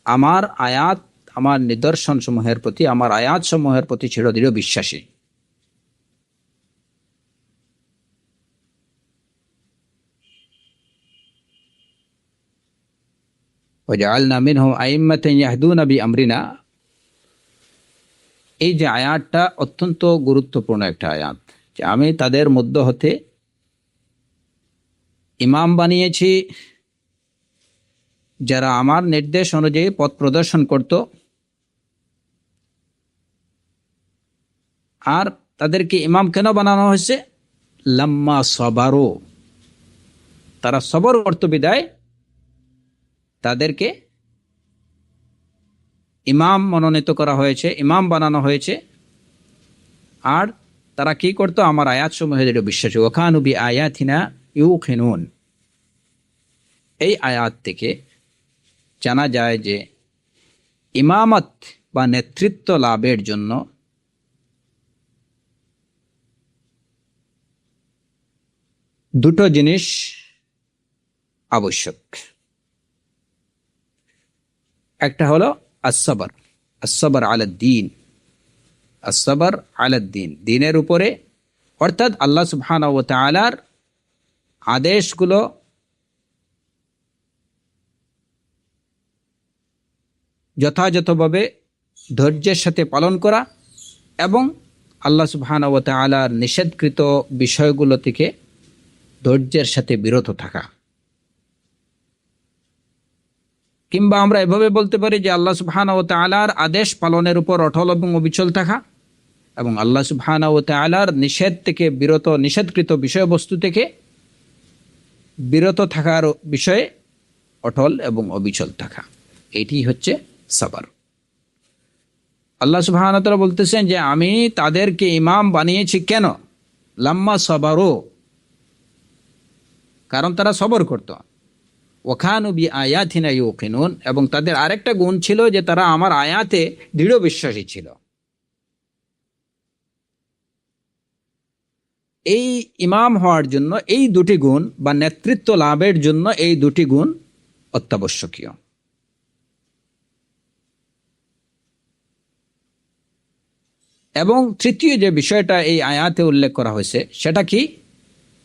আমার আয়াত, আমার নিদর্শন সমূহের প্রতি, আমার আয়াত সমূহের প্রতি ছিল দৃঢ় বিশ্বাসী। ওয়াজআলনা মিনহুম আইম্মাতান ইয়াহদুনা বিআমরিনা, এই যে আয়াতটা অত্যন্ত গুরুত্বপূর্ণ একটা আয়াত, যে আমি তাদের মধ্য হতে ইমাম বানিয়েছি যারা আমার নির্দেশ অনুযায়ী পথ প্রদর্শন করত, আর তাদেরকে ইমাম কেন বানানো হয়েছে? লাম্মা সাবারু, তারা সবর করত বিদায় তাদেরকে ইমাম মনোনীত করা হয়েছে, ইমাম বানানো হয়েছে। আর তারা কি করত? আমার আয়াত সমূহে দৃঢ় বিশ্বাসী। ওয়া কানু বিআয়াতিনা ইউকিনুন। এই আয়াত থেকে জানা যায় যে ইমামত বা নেতৃত্ব লাভের জন্য দুটো জিনিস আবশ্যক। একটা হলো আসসাবর, আসসাবর আলাদ্দীন, আসসাবর আলাদ্দীন, দিনের উপরে, অর্থাৎ আল্লাহ সুবহানাহু ওয়া তাআলার আদেশগুলো যথাযথভাবে ধৈর্যের সাথে পালন করা এবং আল্লাহ সুবহানাহু ওয়া তাআলার নিষেধকৃত বিষয়গুলো থেকে ধৈর্যের সাথে বিরত থাকা। কিংবা আমরা এভাবে বলতে পারি যে আল্লাহ সুবহানাহু ওয়া তাআলার আদেশ পালনের উপর অটল এবং অবিচল থাকা, এবং আল্লাহ সুবহানাহু ওয়া তাআলার নিষেধ থেকে বিরত, নিষেধকৃত বিষয়বস্তু থেকে বিরত থাকার বিষয়ে অটল এবং অবিচল থাকা। এটি হচ্ছে সাবর। আল্লাহ সুবহানাহু ওয়া তাআলা বলতেছেন যে আমি তাদেরকে ইমাম বানিয়েছি কেন? লাম্মা সাবারু, কারণ তারা সবর করত। ওয়া কানু বিআয়াতিনা ইউকিনুন, এবং তাদের আরেকটা গুণ ছিল যে তারা আমার আয়াতে দৃঢ় বিশ্বাসী ছিল। এই ইমাম হওয়ার জন্য এই দুটি গুণ, বা নেতৃত্ব লাভের জন্য এই দুটি গুণ অত্যাবশ্যকীয়। এবং তৃতীয় যে বিষয়টা এই আয়াতে উল্লেখ করা হয়েছে সেটা কি,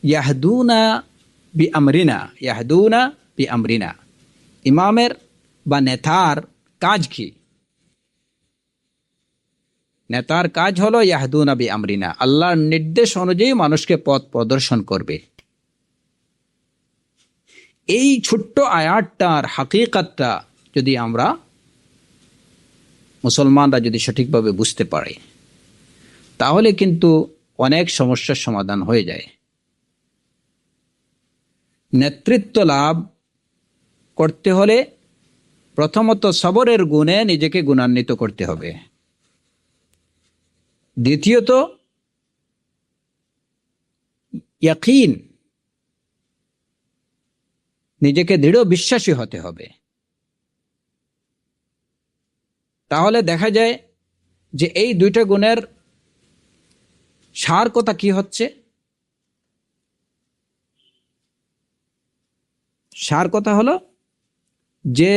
ইয়াহদুনা বি আমরিনা, ইয়াহদুনা বি আমরিনা। ইমামের বা নেতার কাজ কি? নেতার কাজ হলো ইয়াহদুনা বি আমরিনা, আল্লাহর নির্দেশ অনুযায়ী মানুষকে পথ প্রদর্শন করবে। এই ছোট্ট আয়াতটার হাকিকতটা যদি আমরা মুসলমানরা যদি সঠিকভাবে বুঝতে পারি, তাহলে কিন্তু অনেক সমস্যার সমাধান হয়ে যায়। নেতৃত্ব লাভ করতে হলে প্রথমত সবরের গুণে নিজেকে গুণান্বিত করতে হবে। দ্বিতীয়ত ইয়াকিন, নিজেকে দৃঢ় বিশ্বাসী হতে হবে। তাহলে দেখা যায় যে এই দুইটা গুণের সার কথা কি হচ্ছে? সার কথা হলো যে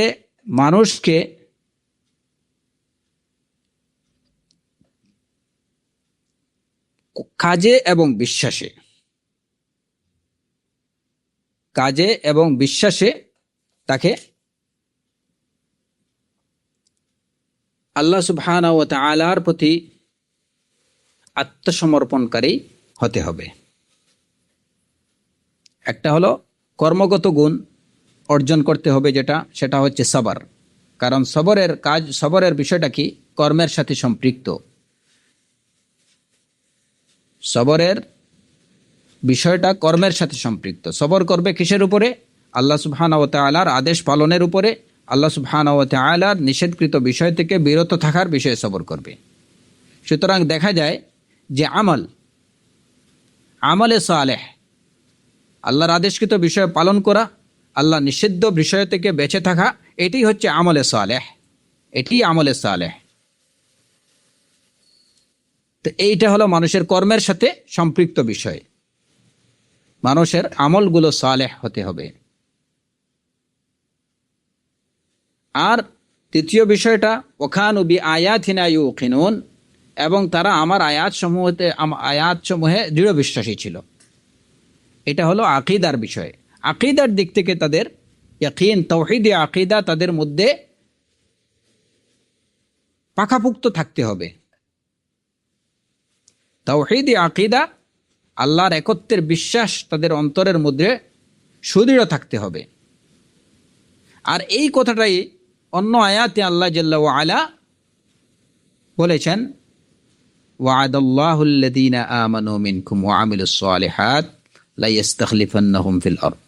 মানুষকে কাজে এবং বিশ্বাসে, কাজে এবং বিশ্বাসে তাকে আল্লাহ সুবহানাহু ওয়া তাআলার প্রতি আত্মসমর্পণকারী হতে হবে। একটা হলো কর্মগত গুণ অর্জন করতে হবে, সেটা হচ্ছে সবর। কারণ সবরের কাজ, সবরের বিষয়টা কি? কর্মের সাথে সম্পৃক্ত। সবরের বিষয়টা কর্মের সাথে সম্পৃক্ত। সবর করবে কিসের উপরে? আল্লাহ সুবহানাহু ওয়া তাআলার আদেশ পালনের উপরে, আল্লাহ সুবহানাহু ওয়া তাআলার নিষেধকৃত বিষয় থেকে বিরত থাকার বিষয়ে সবর করবে। সুতরাং দেখা যায় যে আমলে সালেহ, আল্লাহর আদেশকৃত বিষয় পালন করা, আল্লাহ নিষিদ্ধ বিষয় থেকে বেঁচে থাকা, এটি হচ্ছে আমলে সালেহ, এটি আমলে সালেহ। তো এইটা হলো মানুষের কর্মের সাথে সম্পৃক্ত বিষয়। মানুষের আমলগুলো সালেহ হতে হবে। আর তৃতীয় বিষয়টা ওয়াকানু বিআয়াতিনা ইউকিনুন, এবং তারা আমার আয়াতসমূহে দৃঢ় বিশ্বাসী ছিল। এটা হলো আকীদার বিষয়। আকীদার দিক থেকে তাদের ইয়াকিন, তাওহীদে আকীদা তাদের মধ্যে পাকাপোক্ত থাকতে হবে। তাওহীদে আকীদা, আল্লাহর একত্বের বিশ্বাস তাদের অন্তরের মধ্যে সুদৃঢ় থাকতে হবে। আর এই কথাটাই অন্য আয়াতে আল্লাহ জাল্লা ওয়া আলা বলেছেন, ওয়া'আদাল্লাহুল্লাযীনা আমানু মিনকুম ওয়া আমিলুস সালিহাত লা ইস্তাখলিফান্নাহুম ফিল আরদ।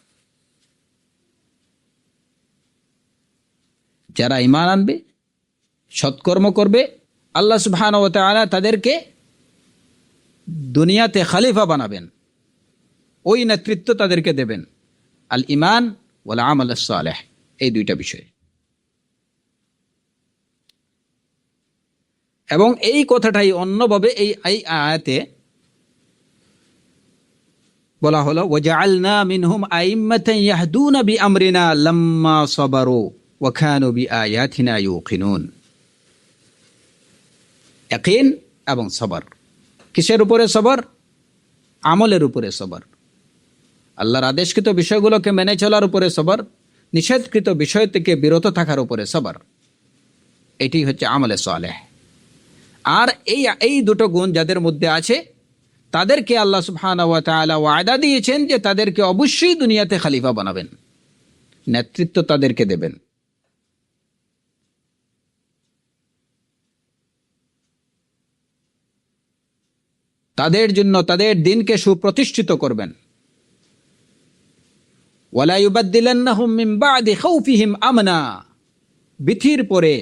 যারা ঈমান আনবে, সৎকর্ম করবে, আল্লাহ সুবহানাহু ওয়া তাআলা তাদেরকে দুনিয়াতে খলিফা বানাবেন, ওই নেতৃত্ব তাদেরকে দেবেন। আল ঈমান ওয়াল আমালুস সালিহ, এই দুইটা বিষয়। এবং এই কথাটাই অন্যভাবে এই আয়াতে বলা হলো, ওয়াজআলনা মিনহুম আইম্মাতান ইয়াহদুনা বিআমরিনা লাম্মা সাবারু ওয়া কানু বিআয়াতিনা ইউকিনুন। ইয়াকিন এবং সবর। কিসের উপরে সবর? আমলের উপরে সবর। আল্লাহর আদেশকৃত বিষয়গুলোকে মেনে চলার উপরে সবর, নিষেধকৃত বিষয় থেকে বিরত থাকার উপরে সবর। এটি হচ্ছে আমলে সালেহ। আর এই দুটো গুণ যাদের মধ্যে আছে, তাদেরকে আল্লাহ সুবহানাহু ওয়া তাআলা ওয়াদা দিয়েছেন যে তাদেরকে অবশ্যই দুনিয়াতে খলিফা বানাবেন, নেতৃত্ব তাদেরকে দেবেন। তাদের জন্য তাদের দিনকে সুপ্রতিষ্ঠিত করবেন। ওয়ালা ইউবাদদিলান্নাহুম মিন বা'দি খাউফিহিম আমনা, ভীতির পরে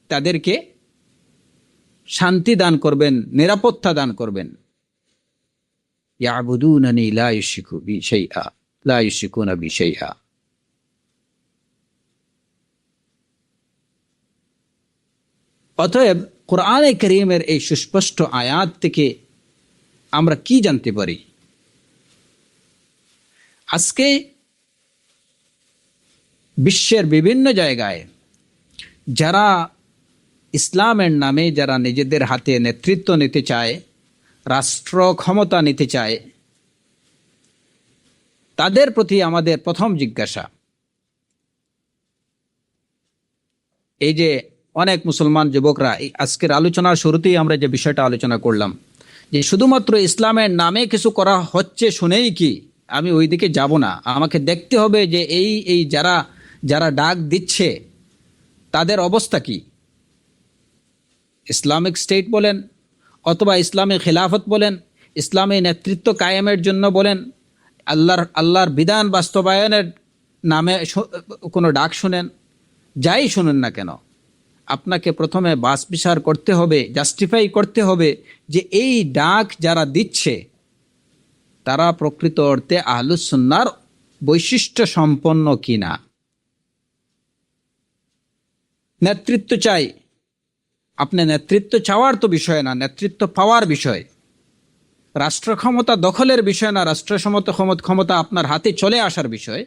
তাদেরকে শান্তি দান করবেন, নিরাপত্তা দান করবেন। ইয়াবুদুনানি লা ইউশরিকুনা বি শাইআ। অতএব কোরআনে কারীমের এই সুস্পষ্ট আয়াত থেকে আমরা কি জানতে পারি? আজকে বিশ্বের বিভিন্ন জায়গায় যারা ইসলামের নামে যারা নিজেদের হাতে নেতৃত্ব নিতে চায়, রাষ্ট্র ক্ষমতা নিতে চায়, তাদের প্রতি আমাদের প্রথম জিজ্ঞাসা, এই যে অনেক মুসলমান যুবকরা এই আজকের আলোচনার শুরুতেই আমরা যে বিষয়টা আলোচনা করলাম, যে শুধুমাত্র ইসলামের নামে কিছু করা হচ্ছে শুনেই কি আমি ওই দিকে যাব না, আমাকে দেখতে হবে যে এই যারা যারা ডাক দিচ্ছে তাদের অবস্থা কি। ইসলামিক স্টেট বলেন অথবা ইসলামী খিলাফত বলেন, ইসলামী নেতৃত্ব কায়েমের জন্য বলেন, আল্লাহর বিধান বাস্তবায়নের নামে কোনো ডাক শুনেন, যাই শুনেন না কেন, আপনাকে প্রথমে বাছ বিচার করতে হবে, জাস্টিফাই করতে হবে যে এই ডাক যারা দিচ্ছে তারা প্রকৃত অর্থে আহলুস সুন্নাহর বৈশিষ্ট্য সম্পন্ন কিনা। নেতৃত্ব চাই, আপনি নেতৃত্ব চাওয়ার তো বিষয় না, নেতৃত্ব পাওয়ার বিষয়। রাষ্ট্র ক্ষমতা দখলের বিষয় না, রাষ্ট্র ক্ষমতা আপনার হাতে চলে আসার বিষয়।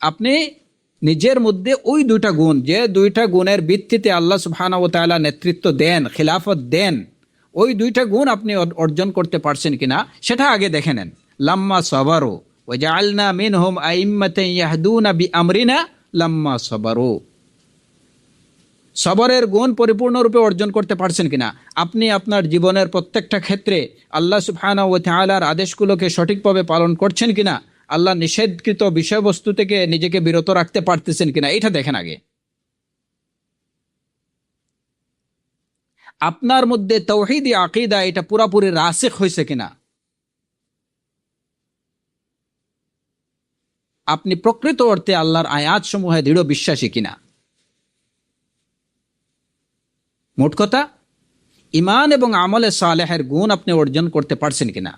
আপনি নিজের মধ্যে ওই দুইটা গুণ, যে দুইটা গুণের ভিত্তিতে আল্লাহ সুবহানাহু ওয়া তাআলা নেতৃত্ব দেন, খিলাফত দেন, ওই দুইটা গুণ আপনি অর্জন করতে পারছেন কিনা সেটা আগে দেখে নেন। লাম্মা সাবারু ওয়া জাআলনা মিনহুম আইম্মাতান ইয়াহদুনা বিআমরিনা লাম্মা সাবারু। সবরের গুণ পরিপূর্ণরূপে অর্জন করতে পারছেন কিনা, আপনি আপনার জীবনের প্রত্যেকটা ক্ষেত্রে আল্লাহ সুবহানাহু ওয়া তাআলার আদেশগুলোকে সঠিকভাবে পালন করছেন কিনা, আল্লাহ নিষেধকৃত বিষয়বস্তু থেকে নিজেকে বিরত রাখতে পারতেছেন কিনা, এটা দেখেন আগে। আপনার মধ্যে তাওহীদি আকীদা এটা পুরাপুরি রাসিখ হয়েছে কিনা, আপনি প্রকৃত অর্থে আল্লাহর আয়াত সমূহে দৃঢ় বিশ্বাসী কিনা। মোট কথা, ঈমান এবং আমলে সালেহের গুণ আপনি অর্জন করতে পারছেন কিনা,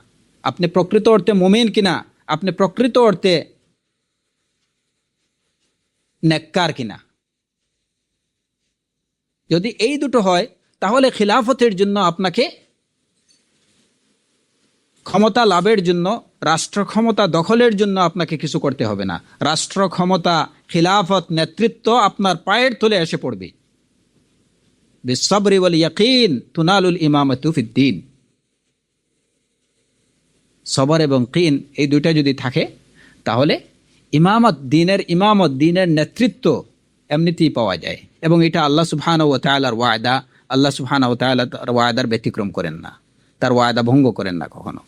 আপনি প্রকৃত অর্থে মুমিন কিনা, আপনি প্রকৃত অর্থে নেককার কিনা। যদি এই দুটো হয় তাহলে খিলাফতের জন্য আপনাকে ক্ষমতা লাভের জন্য, রাষ্ট্র ক্ষমতা দখলের জন্য আপনাকে কিছু করতে হবে না। রাষ্ট্র ক্ষমতা, খিলাফত, নেতৃত্ব আপনার পায়ের তলে এসে পড়বে। বিসসবরি ওয়াল ইয়াকিন তুনালুল ইমামাতু ফিদ্দীন। সবর এবং কিন এই দুইটা যদি থাকে তাহলে ইমামত, দিনের নেতৃত্ব এমনিতেই পাওয়া যায়। এবং এটা আল্লাহ সুবহানাহু ওয়া তাআলার ওয়াদা। আল্লাহ সুবহানাহু ওয়া তাআলা তার ওয়াদার ব্যতিক্রম করেন না, তার ওয়াদা ভঙ্গ করেন না কখনো।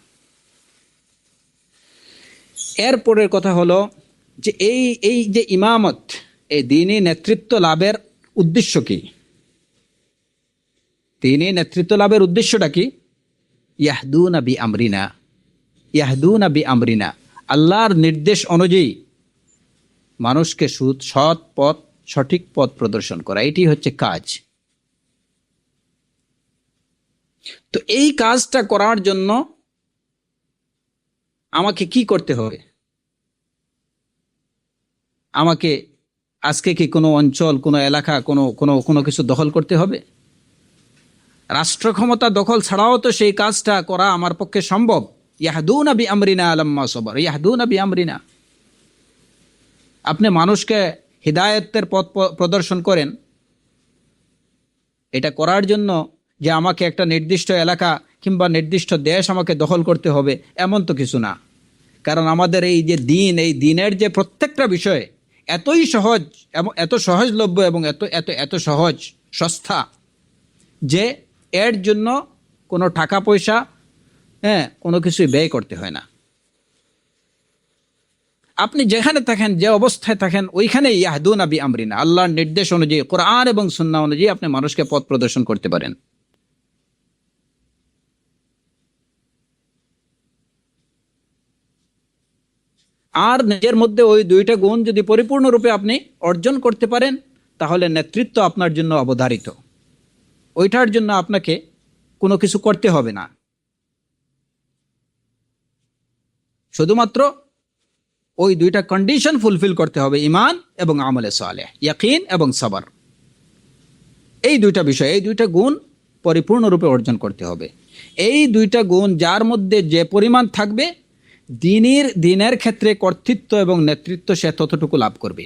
এরপরের কথা হলো যে এই যে ইমামত, এই দ্বীনি নেতৃত্ব লাভের উদ্দেশ্য কি? দ্বীনি নেতৃত্ব লাভের উদ্দেশ্যটা কি? ইয়াহদুনা বিআমরিনা, ইয়াহদুনা বিআমরিনা, আল্লাহর নির্দেশ অনুযায়ী মানুষকে সৎ পথ, সঠিক পথ প্রদর্শন করা, এটি হচ্ছে কাজ। তো এই কাজটা করার জন্য আমাকে কি করতে হবে? আমাকে আজকে কি কোনো অঞ্চল, কোনো এলাকা, কোনো কিছু দখল করতে হবে? রাষ্ট্র ক্ষমতা দখল ছাড়াও তো সেই কাজটা করা আমার পক্ষে সম্ভব। ইয়াহদুনা বিআমরিনা লাম্মা সাবার, ইয়াহদুনা বিআমরিনা। আপনি মানুষকে হিদায়াতের পথ প্রদর্শন করেন, এটা করার জন্য যে আমাকে একটা নির্দিষ্ট এলাকা কিংবা নির্দিষ্ট দেশ আমাকে দখল করতে হবে এমন তো কিছু না। কারণ আমাদের এই যে দিন, এই দিনের যে প্রত্যেকটা বিষয় এতই সহজ এবং এত সহজলভ্য এবং এত এত এত সহজ সস্তা যে এর জন্য কোনো টাকা পয়সা, কোনো কিছুই ব্যয় করতে হয় না। আপনি যেখানে থাকেন, যে অবস্থায় থাকেন, ওইখানে ইয়াহদুনা বিআমরিনা, আল্লাহর নির্দেশ অনুযায়ী, কোরআন এবং সুন্নাহ অনুযায়ী আপনি মানুষকে পথ প্রদর্শন করতে পারেন। আর নিজের মধ্যে ওই দুইটা গুণ যদি পরিপূর্ণরূপে আপনি অর্জন করতে পারেন তাহলে নেতৃত্ব আপনার জন্য অবধারিত। ওইটার জন্য আপনাকে কোনো কিছু করতে হবে না, শুধুমাত্র ওই দুইটা কন্ডিশন ফুলফিল করতে হবে, ঈমান এবং আমলে সালেহ, ইয়াকিন এবং সবর। এই দুইটা বিষয়, এই দুইটা গুণ পরিপূর্ণরূপে অর্জন করতে হবে। এই দুইটা গুণ যার মধ্যে যে পরিমাণ থাকবে, দিনের ক্ষেত্রে কর্তৃত্ব এবং নেতৃত্ব সে ততটুকু লাভ করবে।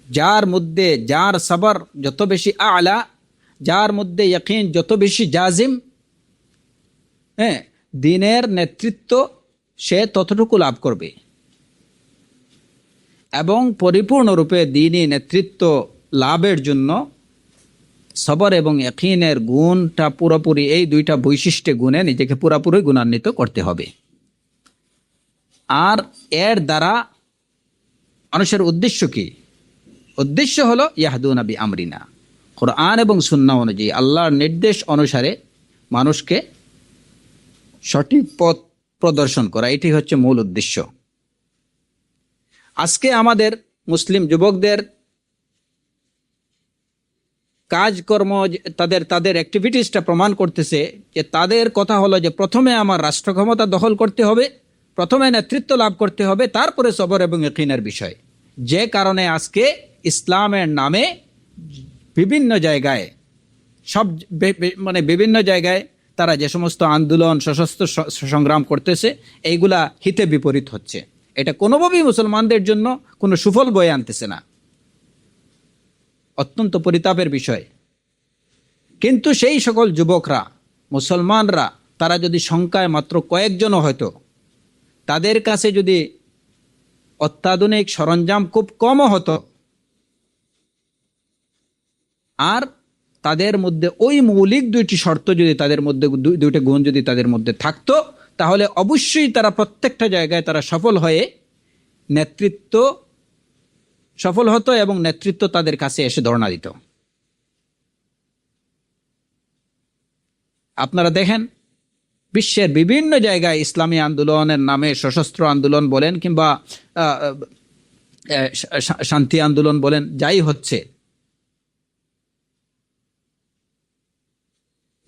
যার মধ্যে যার সবর যত বেশি আলা, যার মধ্যে ইয়াকিন যত বেশি জাজিম, হ্যাঁ, দিনের নেতৃত্ব সে ততটুকু লাভ করবে। এবং পরিপূর্ণরূপে দ্বীনি নেতৃত্ব লাভের জন্য সবর এবং ইয়াকিনের গুণটা পুরোপুরি, এই দুইটা বৈশিষ্ট্যে গুণে নিজেকে পুরোপুরি গুণান্বিত করতে হবে। আর এর দ্বারা মানুষের উদ্দেশ্য কি? উদ্দেশ্য হলো ইয়াহদুনা বি আমরিনা, কোরআন এবং সুন্নাহ অনুযায়ী আল্লাহর নির্দেশ অনুসারে মানুষকে সঠিক পথ প্রদর্শন করা, এটি হচ্ছে মূল উদ্দেশ্য। আজকে আমাদের মুসলিম যুবকদের কাজকর্ম, তাদের অ্যাক্টিভিটিসটা প্রমাণ করতেছে যে তাদের কথা হলো যে প্রথমে আমার রাষ্ট্র ক্ষমতা দখল করতে হবে, প্রথমে নেতৃত্ব লাভ করতে হবে, তারপরে সবর এবং ইয়াকিনের বিষয়। যে কারণে আজকে ইসলামের নামে বিভিন্ন জায়গায় বিভিন্ন জায়গায় তারা যে সমস্ত আন্দোলন, সশস্ত্র সংগ্রাম করতেছে, এইগুলা হিতে বিপরীত হচ্ছে। এটা কোনোভাবেই মুসলমানদের জন্য কোনো সুফল বয়ে আনতেছে না, অত্যন্ত পরিতাপের বিষয়। কিন্তু সেই সকল যুবকরা, মুসলমানরা, তারা যদি সংখ্যায় মাত্র কয়েকজনও হয়তো, তাদের কাছে যদি অত্যাধুনিক সরঞ্জাম খুব কমও হতো, আর তাদের মধ্যে ওই মৌলিক দুইটি শর্ত যদি তাদের মধ্যে, দুইটা গুণ যদি তাদের মধ্যে থাকতো, তাহলে অবশ্যই তারা প্রত্যেকটা জায়গায় তারা সফল হতো এবং নেতৃত্ব তাদের কাছে এসে ধর্ণা দিত। আপনারা দেখেন বিশ্বের বিভিন্ন জায়গায় ইসলামী আন্দোলনের নামে, সশস্ত্র আন্দোলন বলেন কিংবা শান্তি আন্দোলন বলেন, যাই হচ্ছে,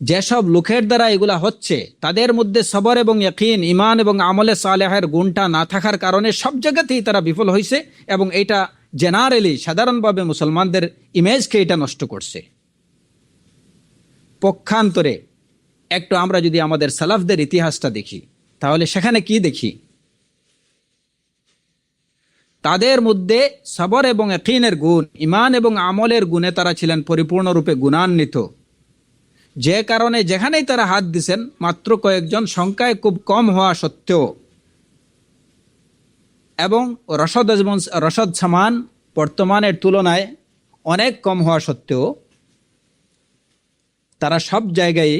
যেসব লোকের দ্বারা এগুলা হচ্ছে তাদের মধ্যে সবর এবং ইয়াকিন, ঈমান এবং আমলে সালেহের গুণটা না থাকার কারণে সব জায়গাতেই তারা বিফল হয়েছে, এবং এটা জেনারেলি সাধারণভাবে মুসলমানদের ইমেজকে এটা নষ্ট করছে। পক্ষান্তরে একটু আমরা যদি আমাদের সালাফদের ইতিহাসটা দেখি, তাহলে সেখানে কি দেখি? তাদের মধ্যে সবর এবং ইয়াকিনের গুণ, ঈমান এবং আমলের গুণে তারা ছিলেন পরিপূর্ণরূপে গুণান্বিত। যে কারণে যেখানেই তারা হাত দিছেন, মাত্র কয়েকজন, সংখ্যায় খুব কম হওয়া সত্ত্বেও, এবং রসদ সামান বর্তমানের তুলনায় অনেক কম হওয়া সত্ত্বেও, তারা সব জায়গায়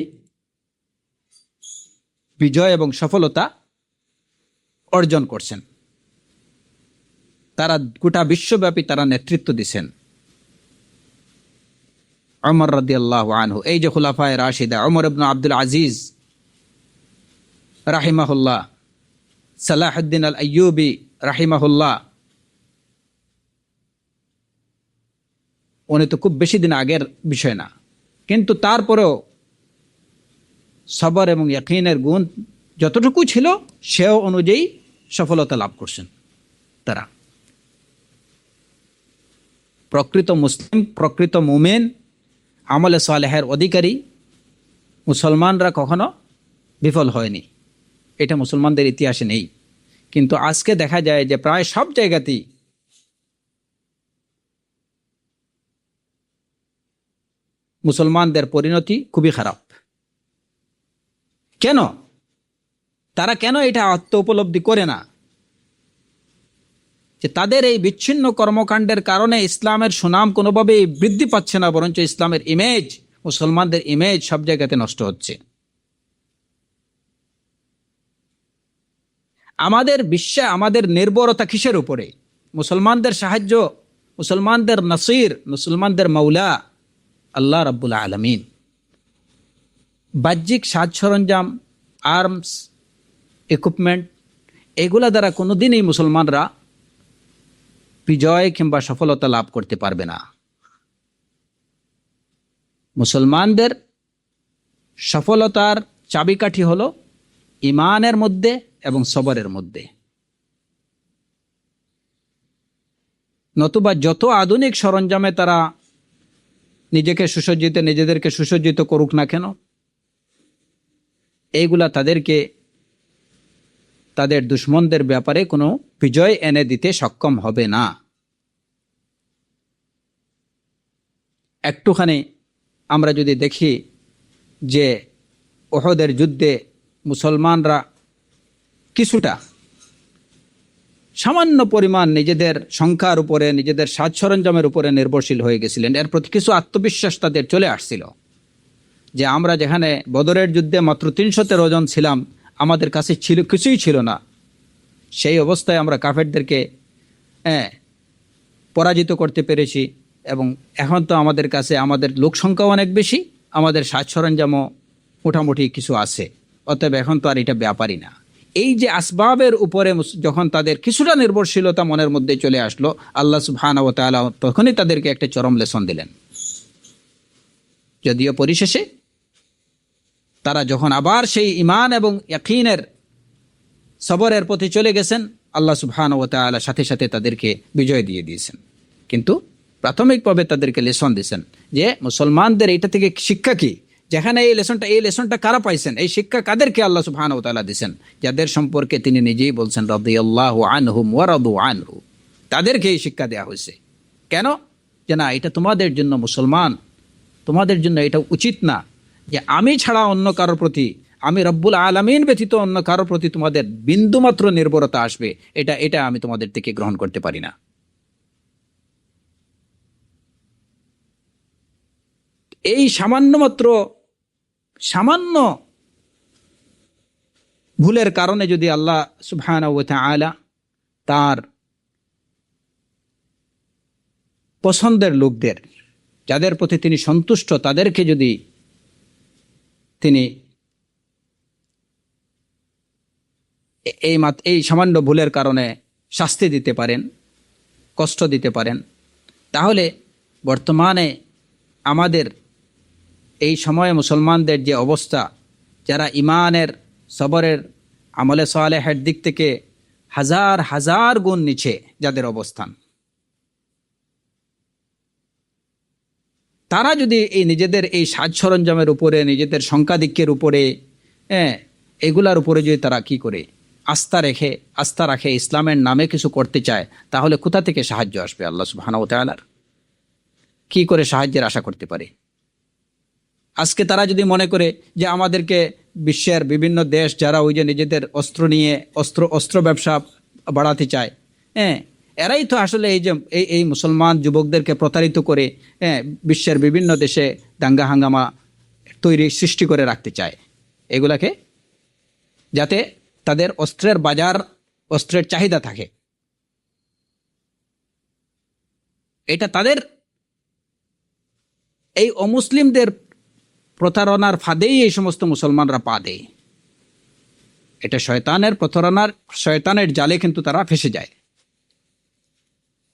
বিজয় এবং সফলতা অর্জন করছেন। তারা গোটা বিশ্বব্যাপী তারা নেতৃত্ব দিচ্ছেন। ওমর রাদিয়াল্লাহু আনহু, এই যে খুলাফায়ে রাশিদা, ওমর ইবনে আব্দুল আজিজ রাহিমাহুল্লাহ, সালাহুদ্দিন আল আইয়ুবী রাহিমাহুল্লাহ, উনি তো খুব বেশি দিন আগের বিষয় না, কিন্তু তারপরেও সবর এবং ইয়াকিনের গুণ যতটুকু ছিল সে অনুযায়ী সফলতা লাভ করছেন তারা। প্রকৃত মুসলিম, প্রকৃত মুমিন, আমলে সালেহের অধিকারী মুসলমানরা কখনো বিফল হয়নি, এটা মুসলমানদের ইতিহাসে নেই। কিন্তু আজকে দেখা যায় যে প্রায় সব জায়গাতেই মুসলমানদের পরিণতি খুবই খারাপ। কেন? তারা কেন এটা আত্ম উপলব্ধি করে না যে তাদের এই বিচ্ছিন্ন কর্মকাণ্ডের কারণে ইসলামের সুনাম কোনোভাবেই বৃদ্ধি পাচ্ছে না, বরঞ্চ ইসলামের ইমেজ, মুসলমানদের ইমেজ সব জায়গাতে নষ্ট হচ্ছে। আমাদের বিশ্বে আমাদের নির্ভরতা কিসের উপরে? মুসলমানদের সাহায্য, মুসলমানদের নাসির, মুসলমানদের মাওলা আল্লাহ রাব্বুল আলামিন। বাহ্যিক সাজ সরঞ্জাম, আর্মস, ইকুইপমেন্ট, এগুলা দ্বারা কোনোদিনই মুসলমানরা বিজয় কিংবা সফলতা লাভ করতে পারবে না। মুসলমানদের সফলতার চাবিকাঠি হলো ঈমানের মধ্যে এবং সবরের মধ্যে। নতুবা যত আধুনিক সরঞ্জামে তারা নিজেদেরকে সুসজ্জিত করুক না কেন, এইগুলা তাদেরকে তাদের দুশ্মনদের ব্যাপারে কোনো বিজয় এনে দিতে সক্ষম হবে না। একটুখানি আমরা যদি দেখি যে উহুদের যুদ্ধে মুসলমানরা কিছুটা সামান্য পরিমাণ নিজেদের সংখ্যার উপরে, নিজেদের সাজ সরঞ্জামের উপরে নির্ভরশীল হয়ে গেছিলেন। এর প্রতি কিছু আত্মবিশ্বাস তাদের চলে আসছিল যে আমরা যেখানে বদরের যুদ্ধে মাত্র 313 জন ছিলাম, আমাদের কাছে কিছুই ছিল না, সেই অবস্থায় আমরা কাফেরদেরকে পরাজিত করতে পেরেছি, এবং এখন তো আমাদের কাছে আমাদের লোক সংখ্যাও অনেক বেশি, আমাদের সাজ সরঞ্জামও মোটামুটি কিছু আছে, অতএব এখন তো আর এটা ব্যাপারই না। এই যে আসবাবের উপরে যখন তাদের কিছুটা নির্ভরশীলতা মনের মধ্যে চলে আসলো, আল্লাহ সুবহানাহু ওয়া তাআলা তখনই তাদেরকে একটা চরম লেসন দিলেন। যদিও পরিশেষে তারা যখন আবার সেই ঈমান এবং ইয়াকিনের সবরের পথে চলে গেছেন, আল্লাহ সুবহানাহু ওয়া তাআলা সাথে সাথে তাদেরকে বিজয় দিয়ে দিয়েছেন। কিন্তু প্রাথমিকভাবে তাদেরকে লেসন দিয়েছেন যে মুসলমানদের এইটা থেকে শিক্ষা কি, যেখানে এই লেসনটা কারা পাইছেন, এই শিক্ষা কাদেরকে আল্লাহ সুবহানাহু ওয়া তাআলা দিয়েছেন, যাদের সম্পর্কে তিনি নিজেই বলছেন রাদিয়াল্লাহু আনহুম ওয়া রাদু আনহু, তাদেরকে এই শিক্ষা দেওয়া হয়েছে। কেন? যে না, এটা তোমাদের জন্য মুসলমান, তোমাদের জন্য এটা উচিত না যে আমি ছাড়া অন্য কারোর প্রতি, আমি রব্বুল আলামিন ব্যতীত অন্য কারোর প্রতি তোমাদের বিন্দুমাত্র নির্ভরতা আসবে, এটা আমি তোমাদের থেকে গ্রহণ করতে পারি না। এই সামান্য ভুলের কারণে যদি আল্লাহ সুবহানাহু ওয়া তাআলা তার পছন্দের লোকদের, যাদের প্রতি তিনি সন্তুষ্ট, তাদেরকে যদি তিনি এই সামান্য ভুলের কারণে শাস্তি দিতে পারেন, কষ্ট দিতে পারেন, তাহলে বর্তমানে আমাদের এই সময়ে মুসলমানদের যে অবস্থা, যারা ইমানের, সবরের, আমলে সালেহের দিক থেকে হাজার হাজার গুণ নিচে যাদের অবস্থান, তারা যদি এই নিজেদের এই সাজ সরঞ্জামের উপরে, নিজেদের সংখ্যাধিক্যের উপরে, এগুলার উপরে যদি তারা কি করে আস্থা রাখে ইসলামের নামে কিছু করতে চায়, তাহলে কোথা থেকে সাহায্য আসবে? আল্লাহ সুবহানাহু ওয়া তাআলার কি করে সাহায্যের আশা করতে পারে? আজকে তারা যদি মনে করে যে আমাদেরকে বিশ্বের বিভিন্ন দেশ যারা ওই যে নিজেদের অস্ত্র নিয়ে অস্ত্র ব্যবসা বাড়াতে চায়, এরাই তো আসলে এই যে এই মুসলমান যুবকদেরকে প্রতারিত করে বিশ্বের বিভিন্ন দেশে দাঙ্গা হাঙ্গামা সৃষ্টি করে রাখতে চায়, এগুলাকে যাতে তাদের অস্ত্রের চাহিদা থাকে। এটা তাদের এই অমুসলিমদের প্রতারণার ফাঁদেই এই সমস্ত মুসলমানরা পা দেয়। এটা শয়তানের প্রতারণার, শয়তানের জালে কিন্তু তারা ফেসে যায়।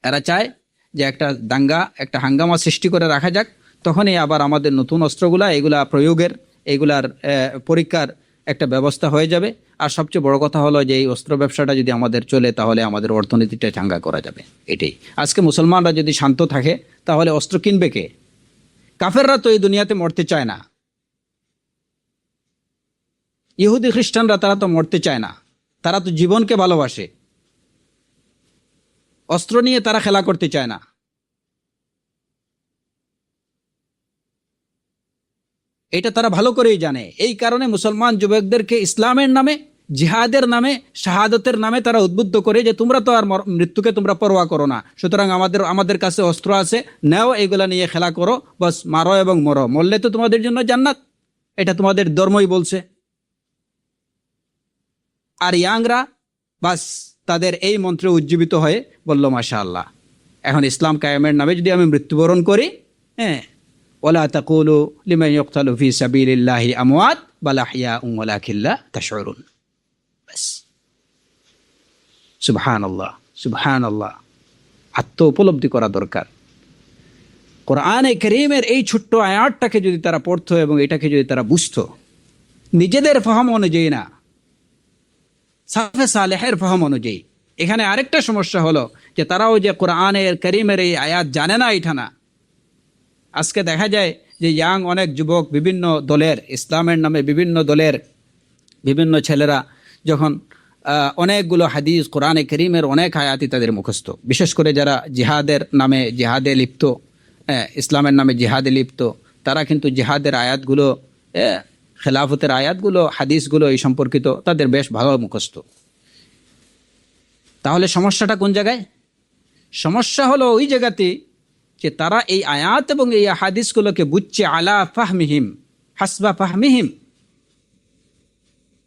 এরা চায় যে একটা দাঙ্গা, একটা হাঙ্গামা সৃষ্টি করে রাখা যাক, তখনই আবার আমাদের নতুন অস্ত্রগুলা, এগুলা প্রয়োগের, এগুলার পরীক্ষার একটা ব্যবস্থা হয়ে যাবে। আর সবচেয়ে বড় কথা হলো যে এই অস্ত্র ব্যবসাটা যদি আমাদের চলে, তাহলে আমাদের অর্থনীতিটা চাঙ্গা করা যাবে। এটাই আজকে মুসলমানরা যদি শান্ত থাকে, তাহলে অস্ত্র কিনবে কে? কাফেররা তো এই দুনিয়াতে মরতে চায় না, ইহুদি খ্রিস্টানরা তারা তো মরতে চায় না, তারা তো জীবনকে ভালোবাসে, অস্ত্র নিয়ে তারা খেলা করতে চায় না। এটা তারা ভালো করেই জানে। এই কারণে মুসলমান যুবকদেরকে ইসলামের নামে, জিহাদের নামে, শাহাদতের নামে তারা উদ্বুদ্ধ করে যে তোমরা তো আর মৃত্যুকে তোমরা পরোয়া করো না, সুতরাং আমাদের কাছে অস্ত্র আছে, নেও, এগুলা নিয়ে খেলা করো, বাস মারো এবং মরো, মরলে তো তোমাদের জন্য জান্নাত, এটা তোমাদের ধর্মই বলছে। আর ইয়াংরা বাস তাদের এই মন্ত্রে উজ্জীবিত হয়ে বলল, মাশাআল্লাহ, এখন ইসলাম কায়েমের নামে যদি আমি মৃত্যুবরণ করি, ওয়ালা তাকুলু লিমান ইউকতালু ফি সাবিলিল্লাহি আমওয়াত বাল আহইয়াউন ওয়ালাকিন লা তাশউরুন। বাস সুবহানাল্লাহ, সুবহানাল্লাহ। উপলব্ধি করা দরকার। কোরআনে কারীমের এই ছোট্ট আয়াতটাকে যদি তারা পড়তো এবং এটাকে যদি তারা বুঝতো, নিজেদের ফাহাম অনুযায়ী না, সাফে সালেহের ফাহাম অনুযায়ী। এখানে আরেকটা সমস্যা হলো যে তারাও যে কোরআনের কারীমের এই আয়াত জানে না, এটা না। আজকে দেখা যায় যে অনেক যুবক, বিভিন্ন দলের, ইসলামের নামে বিভিন্ন দলের বিভিন্ন ছেলেরা যখন অনেকগুলো হাদিস, কোরআনে কারীমের অনেক আয়াতই তাদের মুখস্থ, বিশেষ করে যারা জিহাদের নামে জিহাদে লিপ্ত, ইসলামের নামে জিহাদে লিপ্ত, তারা কিন্তু জিহাদের আয়াতগুলো, খেলাফতের আয়াতগুলো, হাদিসগুলো এই সম্পর্কিত তাদের বেশ ভালো মুখস্থ। তাহলে সমস্যাটা কোন জায়গায়? সমস্যা হলো ওই জায়গাতে যে তারা এই আয়াত এবং এই হাদিসগুলোকে বুঝছে আলা ফাহমিহিম, হাসবা ফাহমিহিম,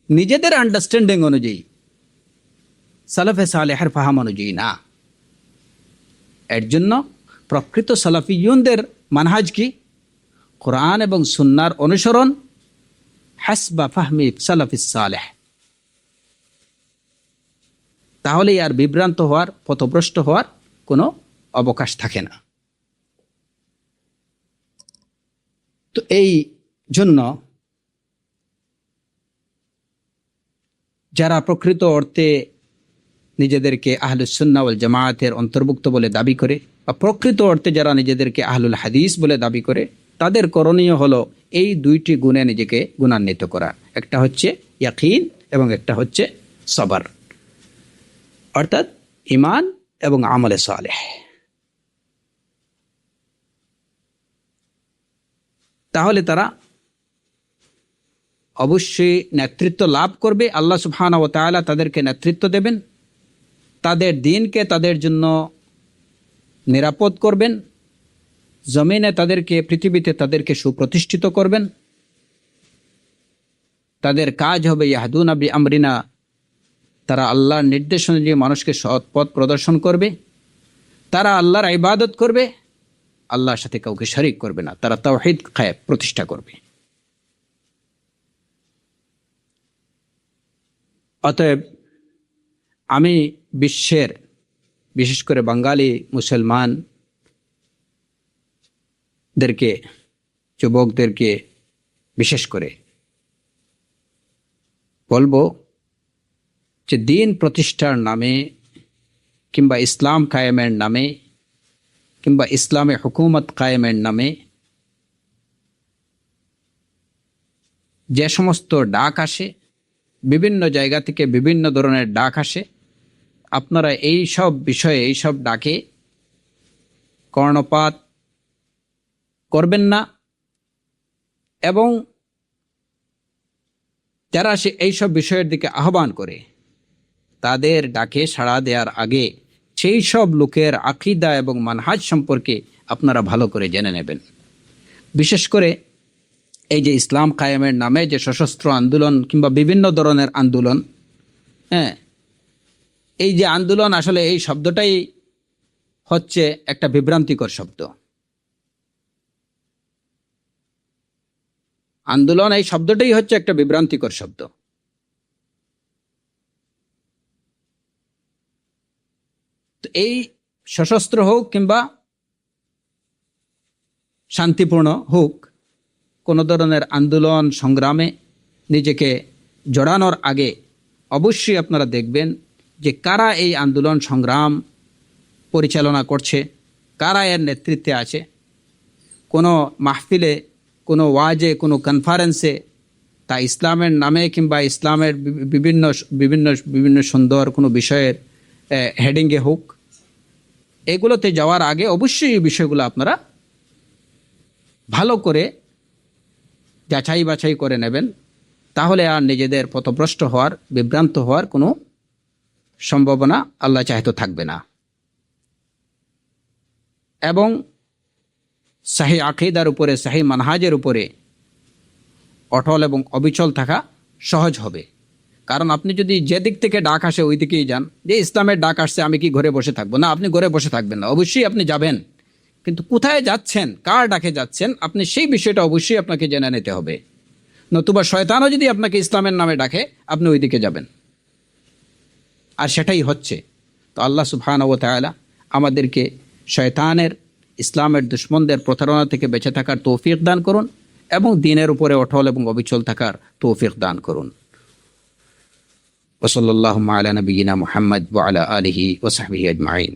নিজেদের আন্ডারস্ট্যান্ডিং অনুযায়ী, সালাফে সালেহের ফাহাম অনুযায়ী না। এর জন্য প্রকৃত সালাফিয়ুনদের মানহাজ কি? কোরআন এবং সুন্নাহর অনুসরণ, হাসবা ফাহমি সালাফিস সালেহ। তাহলেই আর বিভ্রান্ত হওয়ার, পথভ্রষ্ট হওয়ার কোনো অবকাশ থাকে না। তো এই জন্য যারা প্রকৃত অর্থে নিজেদেরকে আহলুস সুন্নাহ ওয়াল জামায়াতের অন্তর্ভুক্ত বলে দাবি করে, বা প্রকৃত অর্থে যারা নিজেদেরকে আহলুল হাদিস বলে দাবি করে, তাদের করণীয় হলো এই দুইটি গুণে নিজেকে গুণান্বিত করা। একটা হচ্ছে ইয়াকিন এবং একটা হচ্ছে সবর, অর্থাৎ ঈমান এবং আমলে সালেহ। তাহলে তারা অবশ্যই নেতৃত্ব লাভ করবে। আল্লাহ সুবহানাহু ওয়া তাআলা তাদেরকে নেতৃত্ব দেবেন, তাদের দ্বীনকে তাদের জন্য নিরাপদ করবেন, জমিনে তাদেরকে, পৃথিবীতে তাদেরকে সুপ্রতিষ্ঠিত করবেন। তাদের কাজ হবে ইয়াহদুনা বিআমরিনা, তারা আল্লাহর নির্দেশ অনুযায়ী মানুষকে সৎ পথ প্রদর্শন করবে। তারা আল্লাহর ইবাদত করবে, আল্লাহর সাথে কাউকে শরীক করবে না। তারা তাওহীদ কায়েম প্রতিষ্ঠা করবে। অতএব আমি বিশ্বের, বিশেষ করে বাঙালি মুসলমানদেরকে, যুবকদেরকে বিশেষ করে বলবো যে দ্বীন প্রতিষ্ঠার নামে কিংবা ইসলাম কায়েমের নামে কিংবা ইসলামে হুকুমত কায়েমের নামে যে সমস্ত ডাক আসে, বিভিন্ন জায়গা থেকে বিভিন্ন ধরনের ডাক আসে, আপনারা এই সব বিষয়ে, এই সব ডাকে কর্ণপাত করবেন না। এবং যারা এই সব বিষয়ের দিকে আহ্বান করে, তাদের ডাকে সাড়া দেওয়ার আগে সেই সব লোকের আকীদা এবং মানহাজ সম্পর্কে আপনারা ভালো করে জেনে নেবেন। বিশেষ করে এই যে ইসলাম কায়েমের নামে যে সশস্ত্র আন্দোলন কিংবা বিভিন্ন ধরনের আন্দোলন, এই যে আন্দোলন, আসলে এই শব্দটাই হচ্ছে একটা বিভ্রান্তিকর শব্দ। আন্দোলন এই শব্দটাই হচ্ছে একটা বিভ্রান্তিকর শব্দ। তো এই সশস্ত্র হোক কিংবা শান্তিপূর্ণ হোক, কোনো ধরনের আন্দোলন সংগ্রামে নিজেকে জড়ানোর আগে অবশ্যই আপনারা দেখবেন যে কারা এই আন্দোলন সংগ্রাম পরিচালনা করছে, কারা এর নেতৃত্বে আছে। কোনো মাহফিলে, কোনো ওয়াজে, কোনো কনফারেন্সে, তা ইসলামের নামে কিংবা ইসলামের বিভিন্ন বিভিন্ন বিভিন্ন সুন্দর কোনো বিষয়ের হেডিংয়ে হোক, এগুলোতে যাওয়ার আগে অবশ্যই এই বিষয়গুলো আপনারা ভালো করে যাচাই বাছাই করে নেবেন। তাহলে আর নিজেদের পথভ্রষ্ট হওয়ার, বিভ্রান্ত হওয়ার কোনো সম্ভাবনা আল্লাহ চাহেতো থাকবে না। এবং সহি আকীদার উপরে, সহি মানহাজের উপরে অটল এবং অবিচল থাকা সহজ হবে। কারণ আপনি যদি যে দিক থেকে ডাক আসে ওই দিকেই যান, যে ইসলামের ডাক আসছে আমি কি ঘরে বসে থাকবো না, আপনি ঘরে বসে থাকবেন না, অবশ্যই আপনি যাবেন। কিন্তু কোথায় যাচ্ছেন, কার ডাকে যাচ্ছেন, আপনি সেই বিষয়টা অবশ্যই আপনাকে জেনে নিতে হবে। নতুবা শয়তানও যদি আপনাকে ইসলামের নামে ডাকে, আপনি ওই দিকে যাবেন, আর সেটাই হচ্ছে। তো আল্লাহ সুবহানাহু ওয়া তাআলা আমাদেরকে শয়তানের, ইসলামের দুশমনদের প্রতারণা থেকে বেঁচে থাকার তৌফিক দান করুন এবং দ্বীনের উপরে অটল এবং অবিচল থাকার তৌফিক দান করুন। ওয়া সাল্লাল্লাহু আলা নবিয়িনা মুহাম্মদ ওয়া আলা আলিহি ওয়া সাহবিহি আজমাইন।